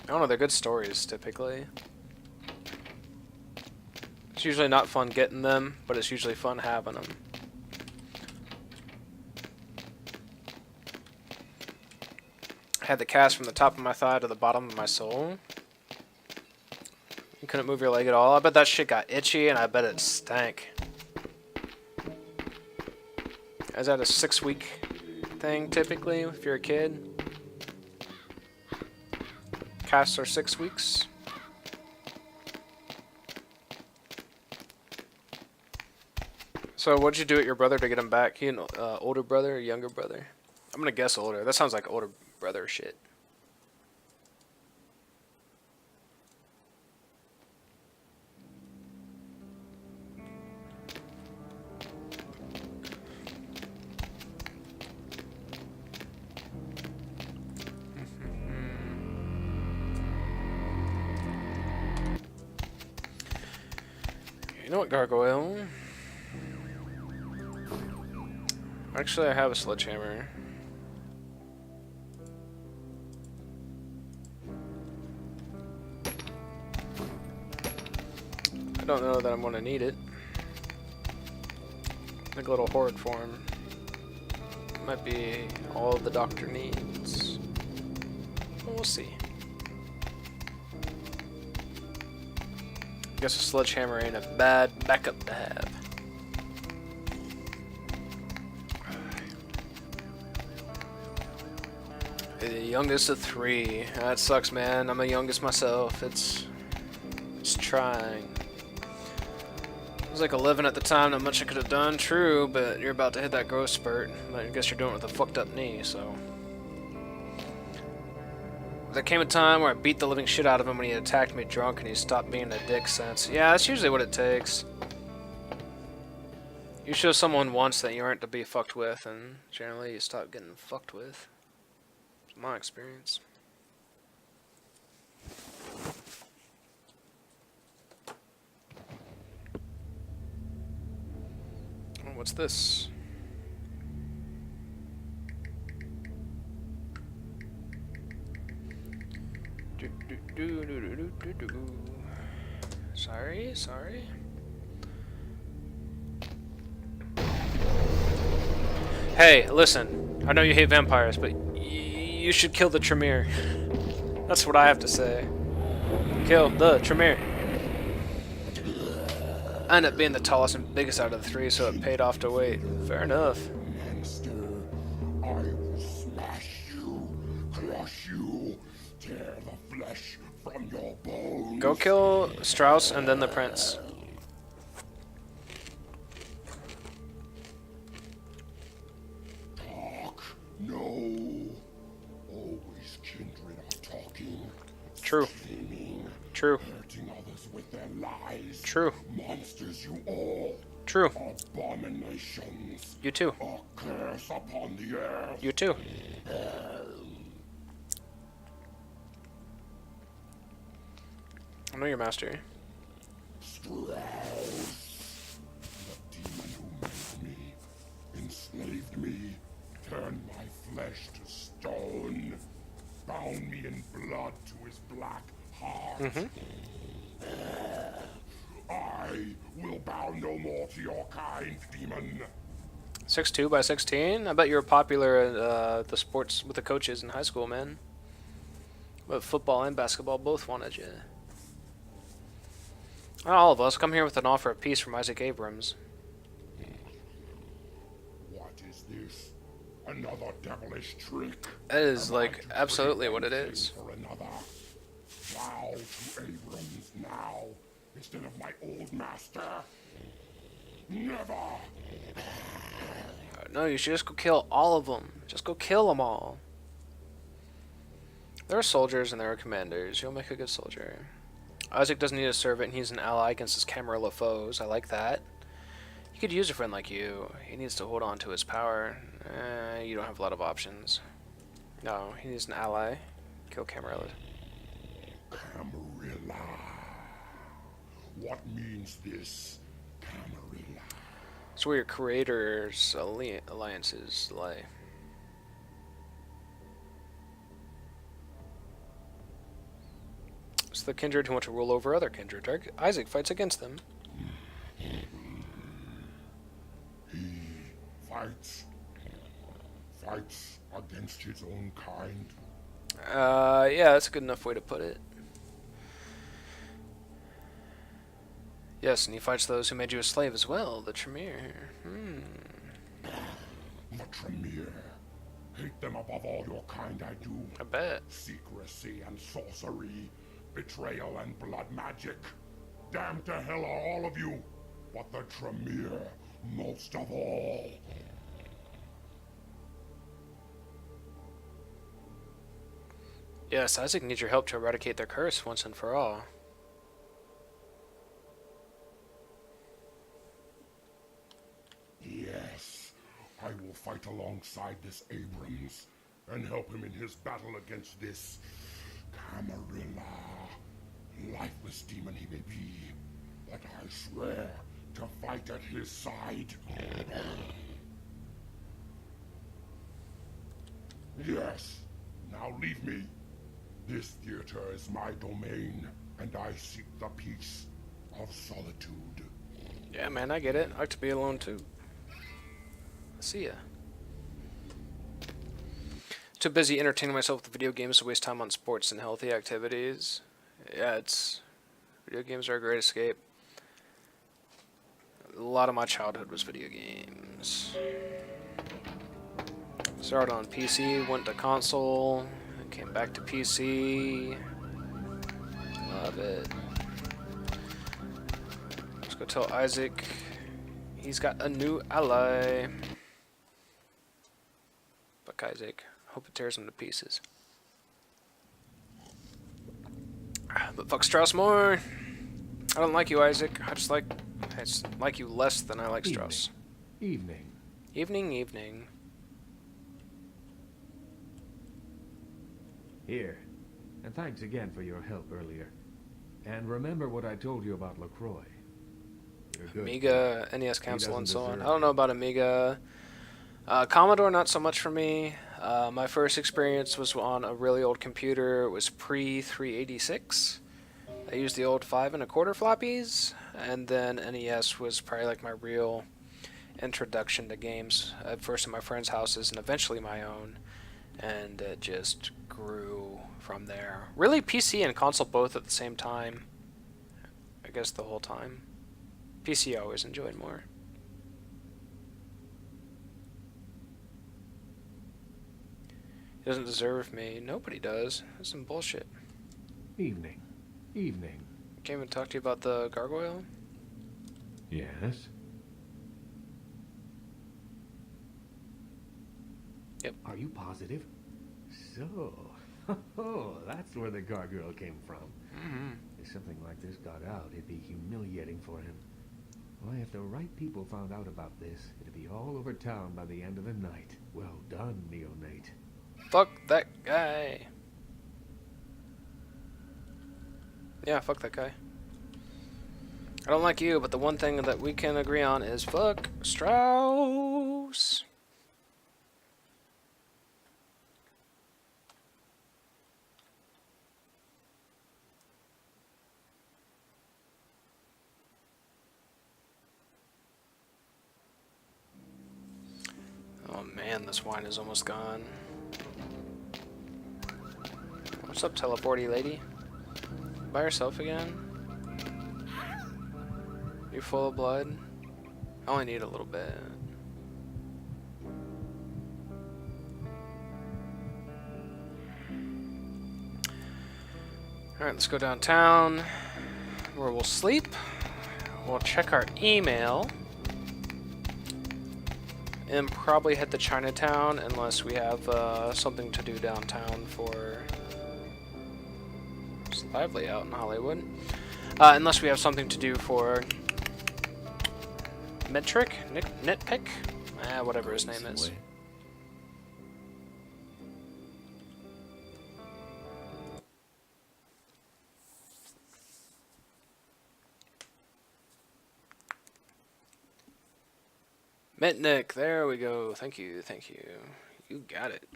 don't know, they're good stories, typically. It's usually not fun getting them, but it's usually fun having them. I had the cast from the top of my thigh to the bottom of my soul. You couldn't move your leg at all. I bet that shit got itchy, and I bet it stank. Is that a 6-week thing, typically, if you're a kid? Casts are 6 weeks. So what'd you do at your brother to get him back? He an older brother or younger brother? I'm gonna guess older. That sounds like older brother shit. You know what, gargoyle? Actually, I have a sledgehammer. I don't know that I'm going to need it. Like a little horrid form. Might be all the doctor needs. We'll see. Guess a sledgehammer ain't a bad backup to have. The youngest of 3. That sucks, man. I'm the youngest myself. It's trying. I was like 11 at the time. Not much I could have done. True, but you're about to hit that growth spurt. I guess you're doing it with a fucked up knee, so. There came a time where I beat the living shit out of him when he attacked me drunk, and he stopped being a dick since. Yeah, that's usually what it takes. You show someone once that you aren't to be fucked with, and generally you stop getting fucked with. It's my experience. Oh, what's this? Sorry. Hey, listen. I know you hate vampires, but you should kill the Tremere. That's what I have to say. Kill the Tremere. I ended up being the tallest and biggest out of the 3, so it paid off to wait. Fair enough. Monster, I will smash you, crush you, tear the flesh from your bones. Go kill Strauss and then the prince. Talk, no. Always kindred are talking. True. Scheming, True. hurting others with their lies. True. Monsters you all. True. Abominations. You too. A curse upon the earth. You too. I know your master. Strauss, the demon who made me, enslaved me, turned my flesh to stone, bound me in blood to his black heart. I will bow no more to your kind, demon. 6'2" by 16? I bet you were popular at the sports with the coaches in high school, man. But football and basketball both wanted you. Not all of us. Come here with an offer of peace from Isaac Abrams. What is this? Another devilish trick? That is, Am I like, to absolutely trade what it one is. thing for another? Bow to Abrams now, instead of my old master? Never! No, you should just go kill all of them. Just go kill them all. There are soldiers and there are commanders. You'll make a good soldier. Isaac doesn't need a servant. He's an ally against his Camarilla foes. I like that. He could use a friend like you. He needs to hold on to his power. You don't have a lot of options. No, he needs an ally. Kill Camarilla. Camarilla. What means this, Camarilla? It's where your creator's alliances lie. It's the kindred who want to rule over other kindred. Isaac fights against them. He fights against his own kind. Yeah, that's a good enough way to put it. Yes, and he fights those who made you a slave as well, the Tremere. The Tremere. Hate them above all your kind, I do. I bet. Secrecy and sorcery, betrayal and blood magic. Damned to hell are all of you, but the Tremere most of all. Yes, Isaac needs your help to eradicate their curse once and for all. Yes, I will fight alongside this Abrams and help him in his battle against this Camarilla. Lifeless demon he may be, but I swear to fight at his side. Yes, now leave me. This theater is my domain, and I seek the peace of solitude. Yeah, man, I get it. I like to be alone too. See ya. Too busy entertaining myself with video games to waste time on sports and healthy activities. Yeah, video games are a great escape. A lot of my childhood was video games. Started on PC, went to console, came back to PC. Love it. Let's go tell Isaac he's got a new ally. Fuck Isaac. Hope it tears him to pieces. But fuck Strauss more. I don't like you, Isaac. I just like you less than I like Strauss. Evening. Evening. Here. And thanks again for your help earlier. And remember what I told you about LaCroix. You're good. Amiga, NES console, and so on. I don't know about Amiga. Commodore, not so much for me. My first experience was on a really old computer. It was pre-386. I used the old 5 1/4 floppies, and then NES was probably like my real introduction to games. At first in my friends' houses, and eventually my own, and it just grew from there. Really, PC and console both at the same time. I guess the whole time. PC I always enjoyed more. He doesn't deserve me. Nobody does. That's some bullshit. Evening. Came and talked to you about the gargoyle? Yes? Yep. Are you positive? So, that's where the gargoyle came from. Mm-hmm. If something like this got out, it'd be humiliating for him. Why, if the right people found out about this, it'd be all over town by the end of the night. Well done, neonate. Fuck that guy. Yeah, fuck that guy. I don't like you, but the one thing that we can agree on is fuck Strauss. Oh man, this wine is almost gone. What's up, teleporty lady? By yourself again? You full of blood? I only need a little bit. Alright, let's go downtown, where we'll sleep. We'll check our email. And probably head to Chinatown, unless we have something to do downtown for... It's lively out in Hollywood. Unless we have something to do for... Nitpick? Whatever his name is. Mitnick, there we go. Thank you. You got it.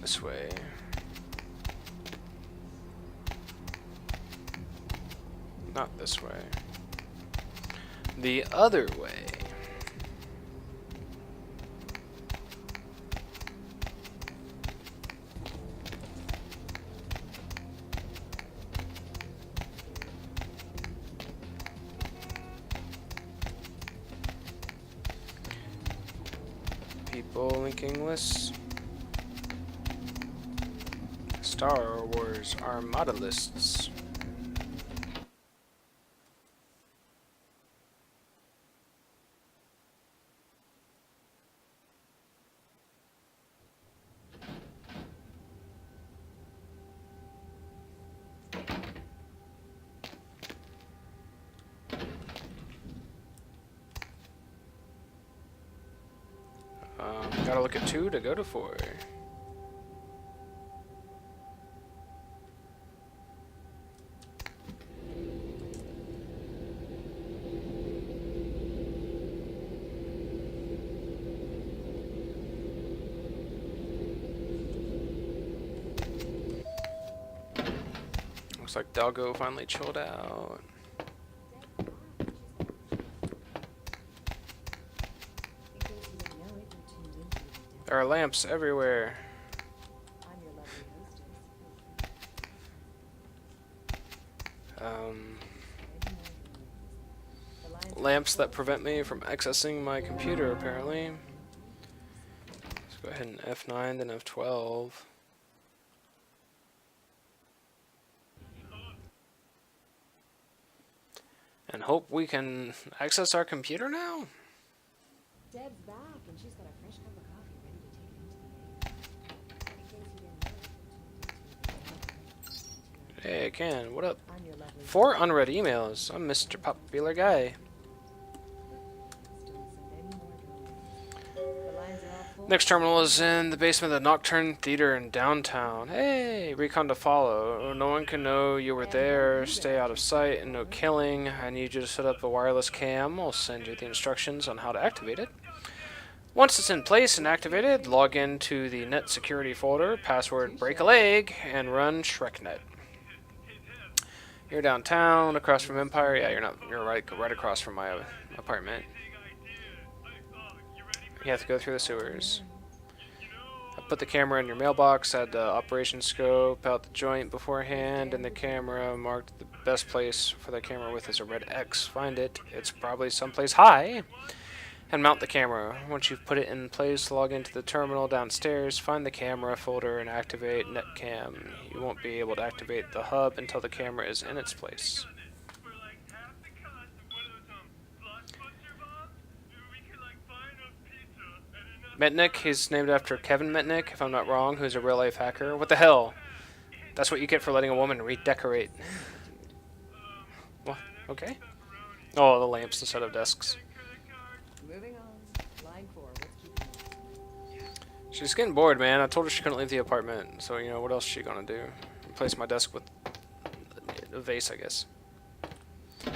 This way. Not this way. The other way. People linking lists. Star Wars Armada lists. Gotta look at 2 to go to 4. Looks like Doggo finally chilled out. There are lamps everywhere. Lamps that prevent me from accessing my computer, apparently. Let's go ahead and F9, then F12. And hope we can access our computer now? Deb's back, and she's got a fresh cup of coffee ready to take into the Hey, I can. What up? I'm your lovely 4 unread emails. I'm Mr. Popular Guy. don't send any more drawings. The lines are all full. Next terminal is in the basement of the Nocturne Theater in downtown. Hey, recon to follow. No one can know you were there. Stay out of sight and no killing. I need you to set up a wireless cam. I'll send you the instructions on how to activate it. Once it's in place and activated, log into the net security folder, password break a leg, and run ShrekNet. You're downtown, across from Empire. Yeah, you're not. You're right across from my apartment. You have to go through the sewers. I put the camera in your mailbox, had the operation scope out the joint beforehand, and the camera marked the best place for the camera with is a red X. Find it. It's probably someplace high. And mount the camera. Once you've put it in place, log into the terminal downstairs, find the camera folder, and activate netcam. You won't be able to activate the hub until the camera is in its place. Metnick, he's named after Kevin Metnick, if I'm not wrong, who's a real-life hacker. What the hell? That's what you get for letting a woman redecorate. What? Okay. Oh, the lamps instead of desks. Moving on. Line 4. What's keeping you? She's getting bored, man. I told her she couldn't leave the apartment, so, you know, what else is she gonna do? Replace my desk with a vase, I guess. I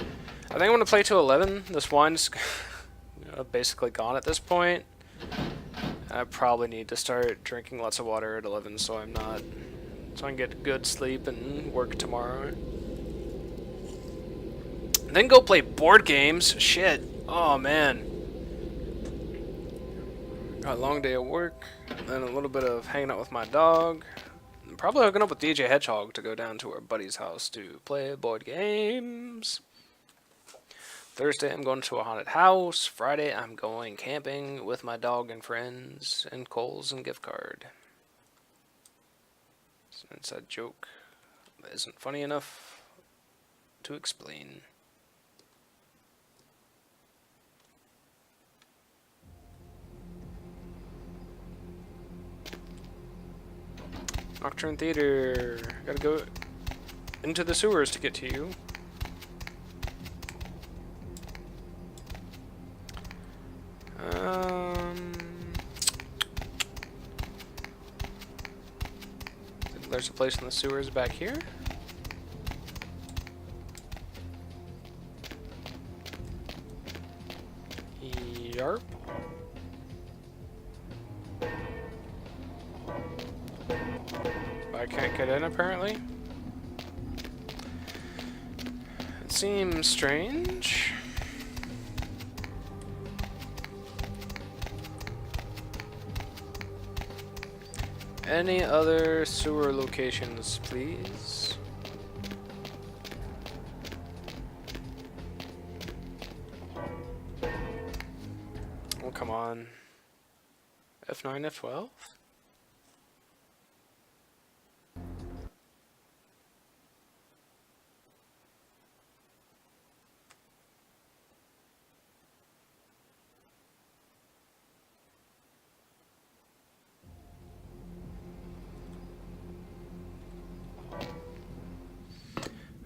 think I'm gonna play to 11. This wine's basically gone at this point. I probably need to start drinking lots of water at 11 so I can get good sleep and work tomorrow. And then go play board games. Shit. Oh, man. Got a long day of work, and then a little bit of hanging out with my dog. I'm probably hooking up with DJ Hedgehog to go down to our buddy's house to play board games. Thursday, I'm going to a haunted house. Friday, I'm going camping with my dog and friends, and Kohl's and gift card. It's an inside joke that isn't funny enough to explain. Nocturne Theater. Gotta go into the sewers to get to you. There's a place in the sewers back here. Yarp. I can't get in, apparently. It seems strange. Any other sewer locations, please? Oh, come on. F9, F12?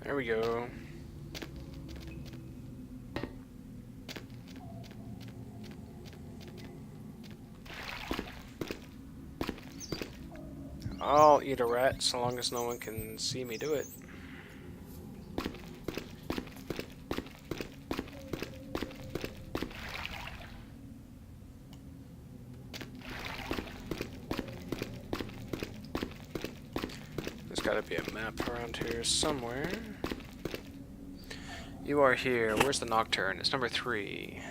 There we go. I'll eat a rat so long as no one can see me do it. There's gotta gotta be a map around here somewhere. You are here. Where's the Nocturne? It's number 3.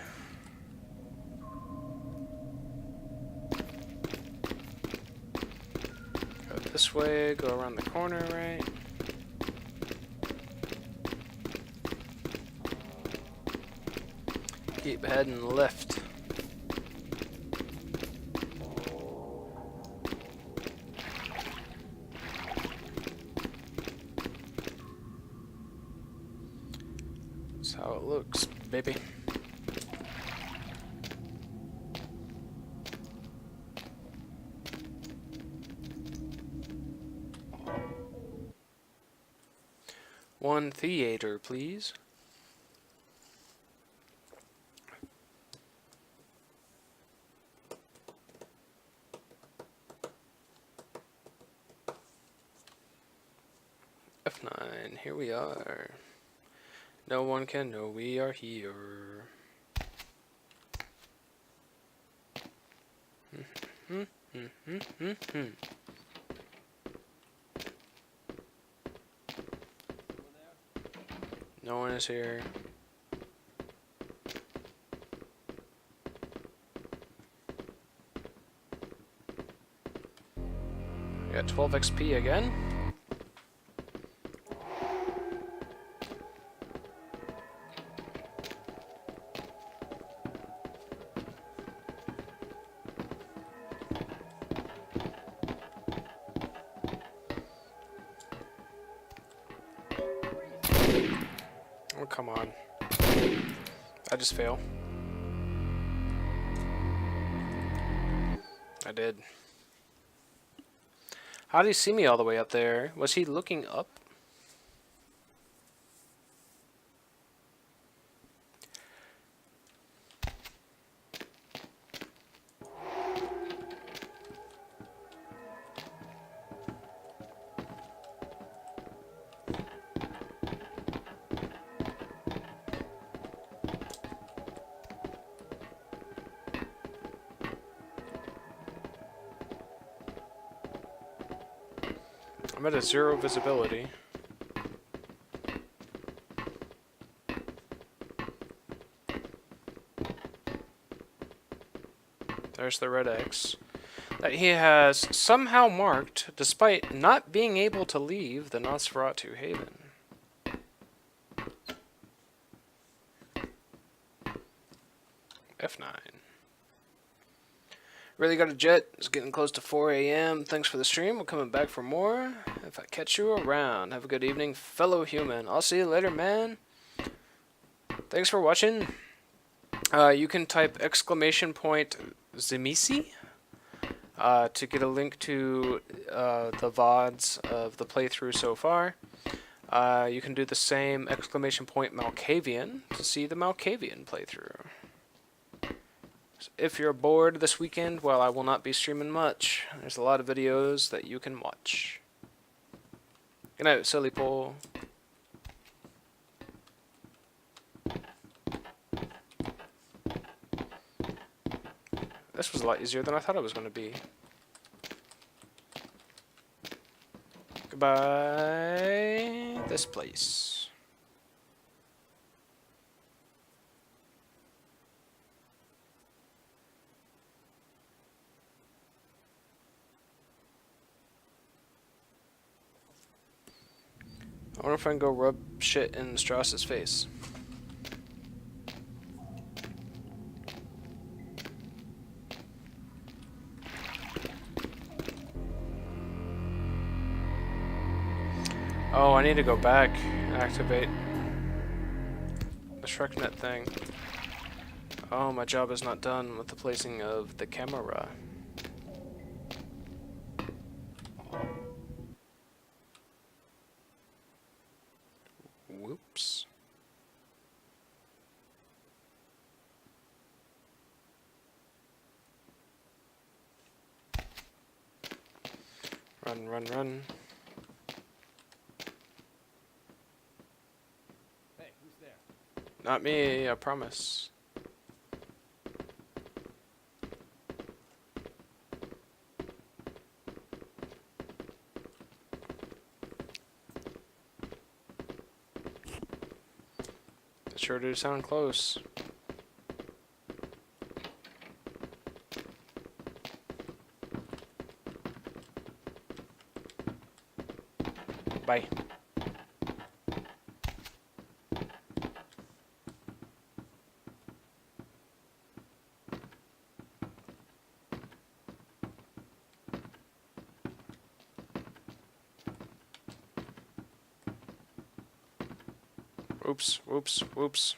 Go this way, go around the corner, right? Keep heading left. That's how it looks, baby. One theater, please. F9, here we are. No one can know we are here. No one is here. I got 12 XP again. Oh, come on. I just fail. I did. How did he see me all the way up there? Was he looking up? I'm at a 0 visibility. There's the red X that he has somehow marked despite not being able to leave the Nosferatu Haven. F9. Really got a jet. It's getting close to 4 a.m. Thanks for the stream. We're coming back for more. If I catch you around, have a good evening, fellow human. I'll see you later, man. Thanks for watching. You can type !Tzimisce to get a link to the VODs of the playthrough so far. You can do the same !Malkavian to see the Malkavian playthrough. If you're bored this weekend, well, I will not be streaming much. There's a lot of videos that you can watch. Good night, silly pole. This was a lot easier than I thought it was going to be. Goodbye, this place. I wonder if I can go rub shit in Strauss's face. Oh, I need to go back and activate the ShrekNet thing. Oh, my job is not done with the placing of the camera. Whoops. Run, run, run. Hey, who's there? Not me, I promise. sure do sound close. Bye. Oops, whoops, whoops.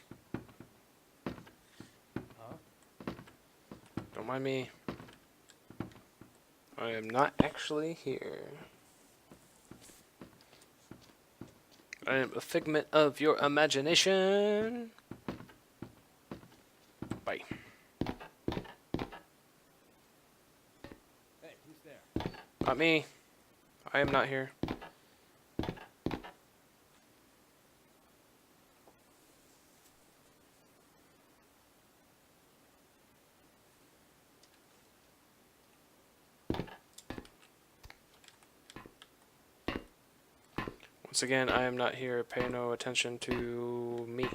Don't mind me. I am not actually here. I am a figment of your imagination. Bye. Hey, who's there? Not me. I am not here. Once again, I am not here. Pay no attention to me.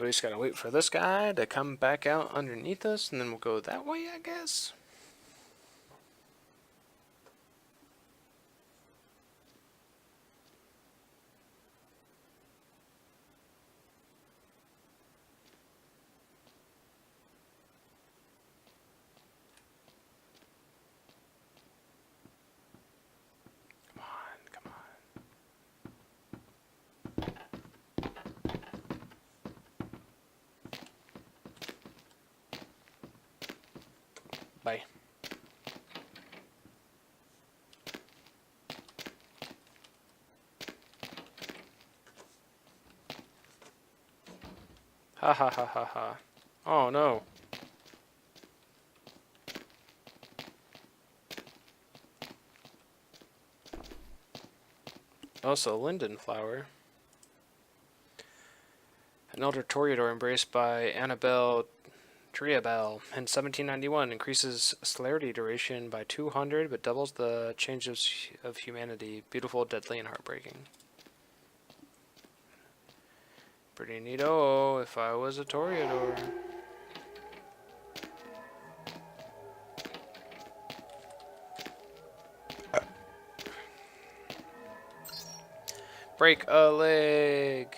We just gotta wait for this guy to come back out underneath us, and then we'll go that way, I guess. Come on, come on. Bye. Ha ha ha ha ha. Oh no. Also, linden flower. An elder toreador embraced by Annabelle Triabel in 1791 increases celerity duration by 200 but doubles the changes of humanity. Beautiful, deadly, and heartbreaking. Pretty neato if I was a toreador. Break a leg.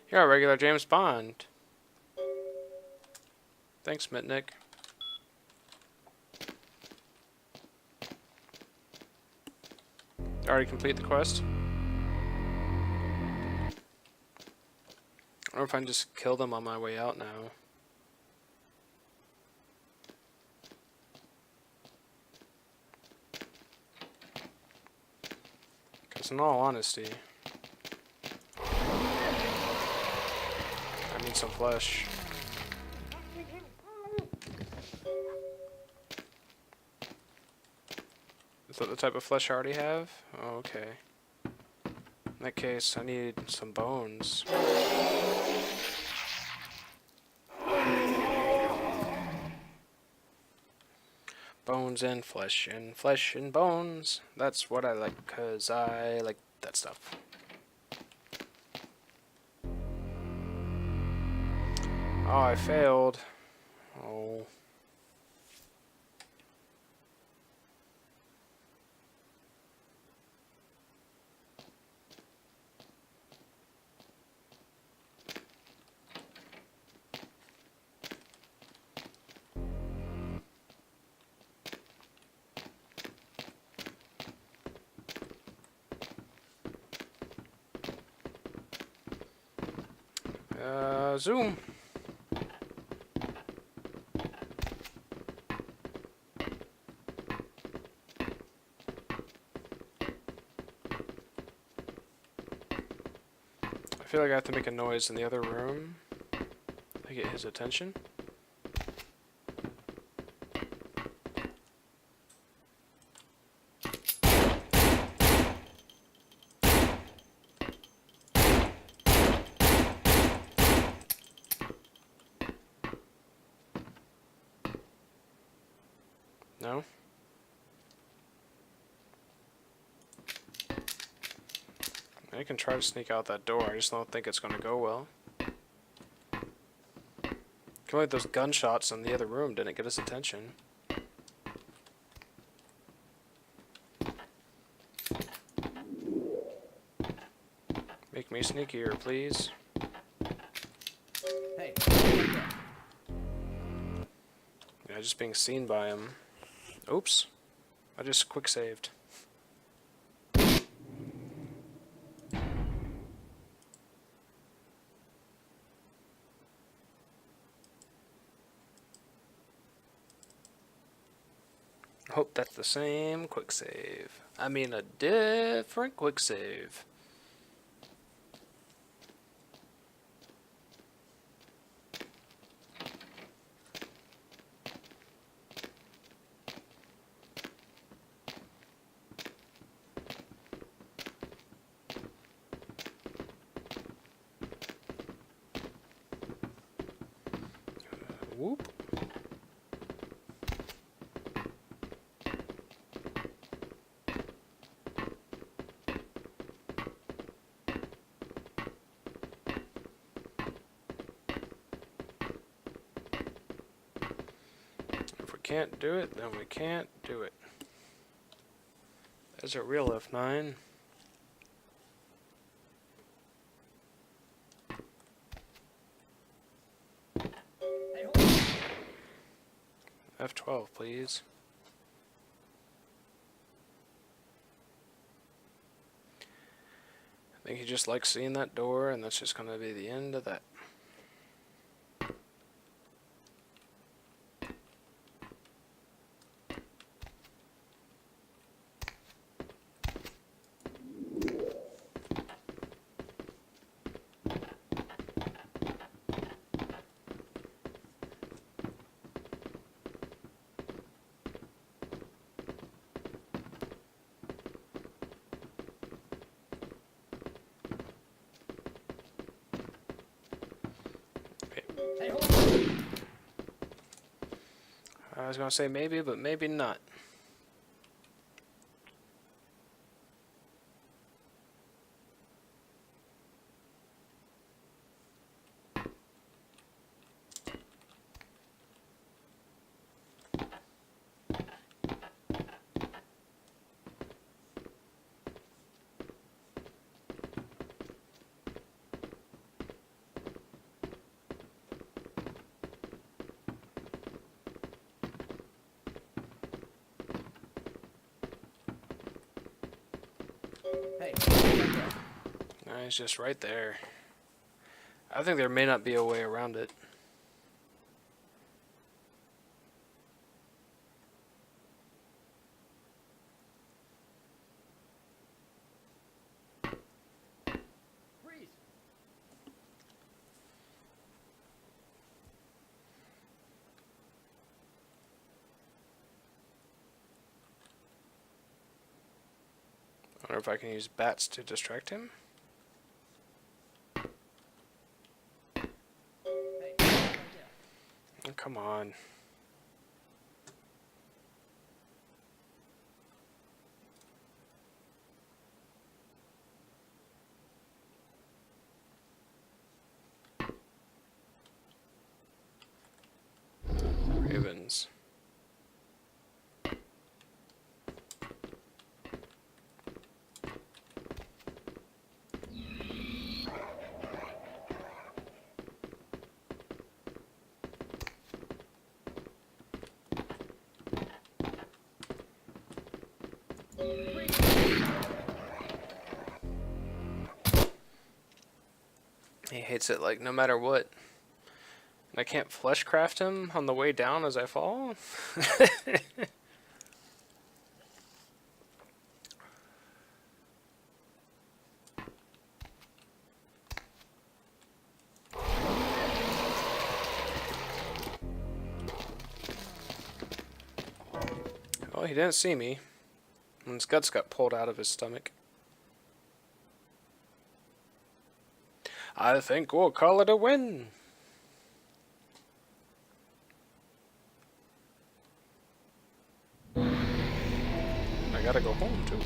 You're a regular James Bond. Thanks, Mitnick. Already complete the quest? Or if I can just kill them on my way out now. Because in all honesty, I need some flesh. Is that the type of flesh I already have? Oh, okay. In that case, I need some bones. Bones and flesh and bones. That's what I like, because I like that stuff. Oh, I failed. Oh. Zoom. feel like I have to make a noise in the other room to get his attention. No? I can try to sneak out that door, I just don't think it's going to go well. Feel like those gunshots in the other room didn't get his attention. Make me sneakier, please. Hey. Yeah, just being seen by him. Oops. I just quick saved. Hope that's the same quick save. I mean a different quick save. Whoop. If we can't do it, then we can't do it. There's a real F9. F12, please. I think he just likes seeing that door, and that's just going to be the end of that. I was going to say maybe, but maybe not. Hey. No, he's just right there. I think there may not be a way around it. Freeze. I wonder if I can use bats to distract him. Hey. Oh, come on. Ravens. He hates it like no matter what. And I can't fleshcraft him on the way down as I fall? Well, he didn't see me. And his guts got pulled out of his stomach. I think we'll call it a win. I gotta go home, too.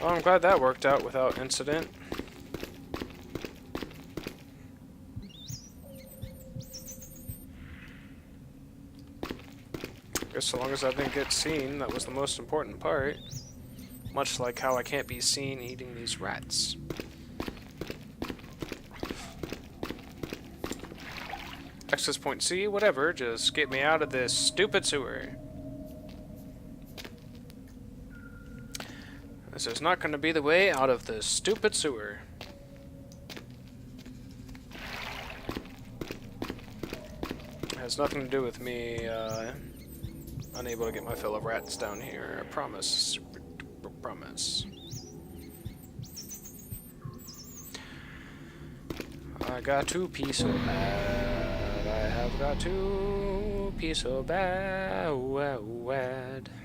Well, I'm glad that worked out without incident. Guess so long as I didn't get seen, that was the most important part. Much like how I can't be seen eating these rats. Access point C, whatever, just get me out of this stupid sewer. This is not going to be the way out of this stupid sewer. It has nothing to do with me, unable to get my fill of rats down here. I promise. Promise. I got to pee so bad. I have got to pee so bad. I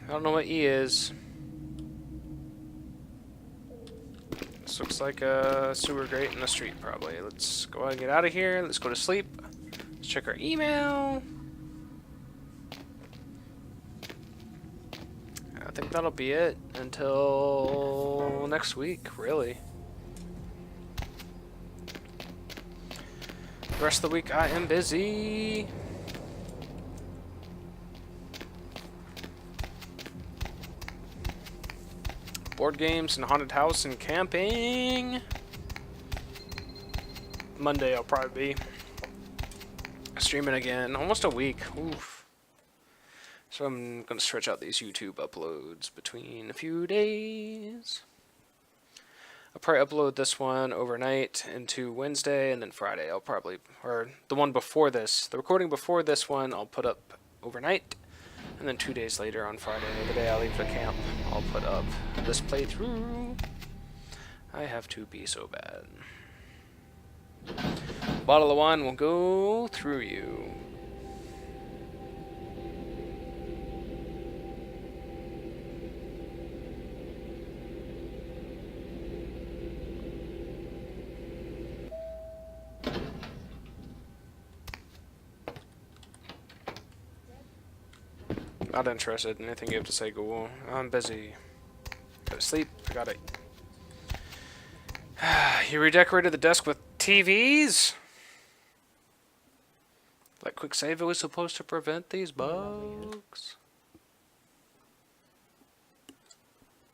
don't know what E is. This looks like a sewer grate in the street, probably. Let's go ahead and get out of here. Let's go to sleep. Let's check our email. I think that'll be it until next week, really. The rest of the week I am busy. Board games and haunted house and camping. Monday I'll probably be streaming again. Almost a week. Oof. So I'm going to stretch out these YouTube uploads between a few days. I'll probably upload this one overnight into Wednesday, and then Friday I'll probably, or the one before this, the recording before this one I'll put up overnight, and then 2 days later on Friday, the day I leave the camp, I'll put up this playthrough. I have to be so bad. Bottle of wine will go through you. Not interested in anything you have to say, Google. I'm busy. Gotta sleep. I got it. You redecorated the desk with TVs? Like quick save, it was supposed to prevent these bugs.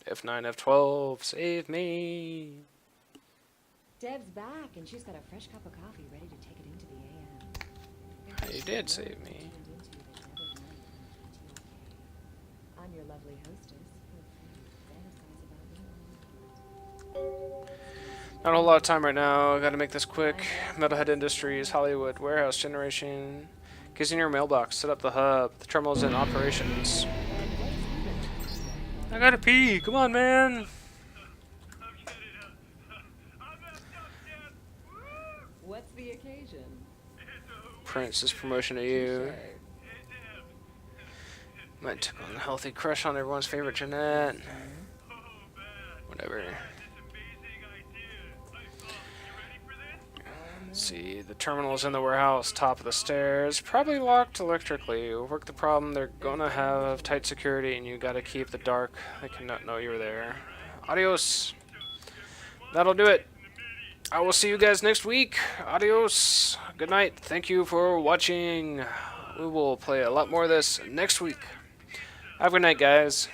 F9, F12, save me. Deb's back, and she's got a fresh cup of coffee ready to take it into the AM. You did save me. I'm your lovely hostess. Feel free to fantasize about me. Not a whole lot of time right now. Gotta make this quick. Metalhead Industries, Hollywood, Warehouse Generation. Gives in your mailbox. Set up the hub. The terminal's in operations. I gotta pee. Come on, man. What's the occasion? Prince, this promotion to you. Might took on a healthy crush on everyone's favorite Jeanette. Whatever. Let's see, the terminal's in the warehouse, top of the stairs. Probably locked electrically. We'll work the problem. They're gonna have tight security and you gotta keep the dark. They cannot know you're there. Adios. That'll do it. I will see you guys next week. Adios. Good night. Thank you for watching. We will play a lot more of this next week. Have a good night, guys.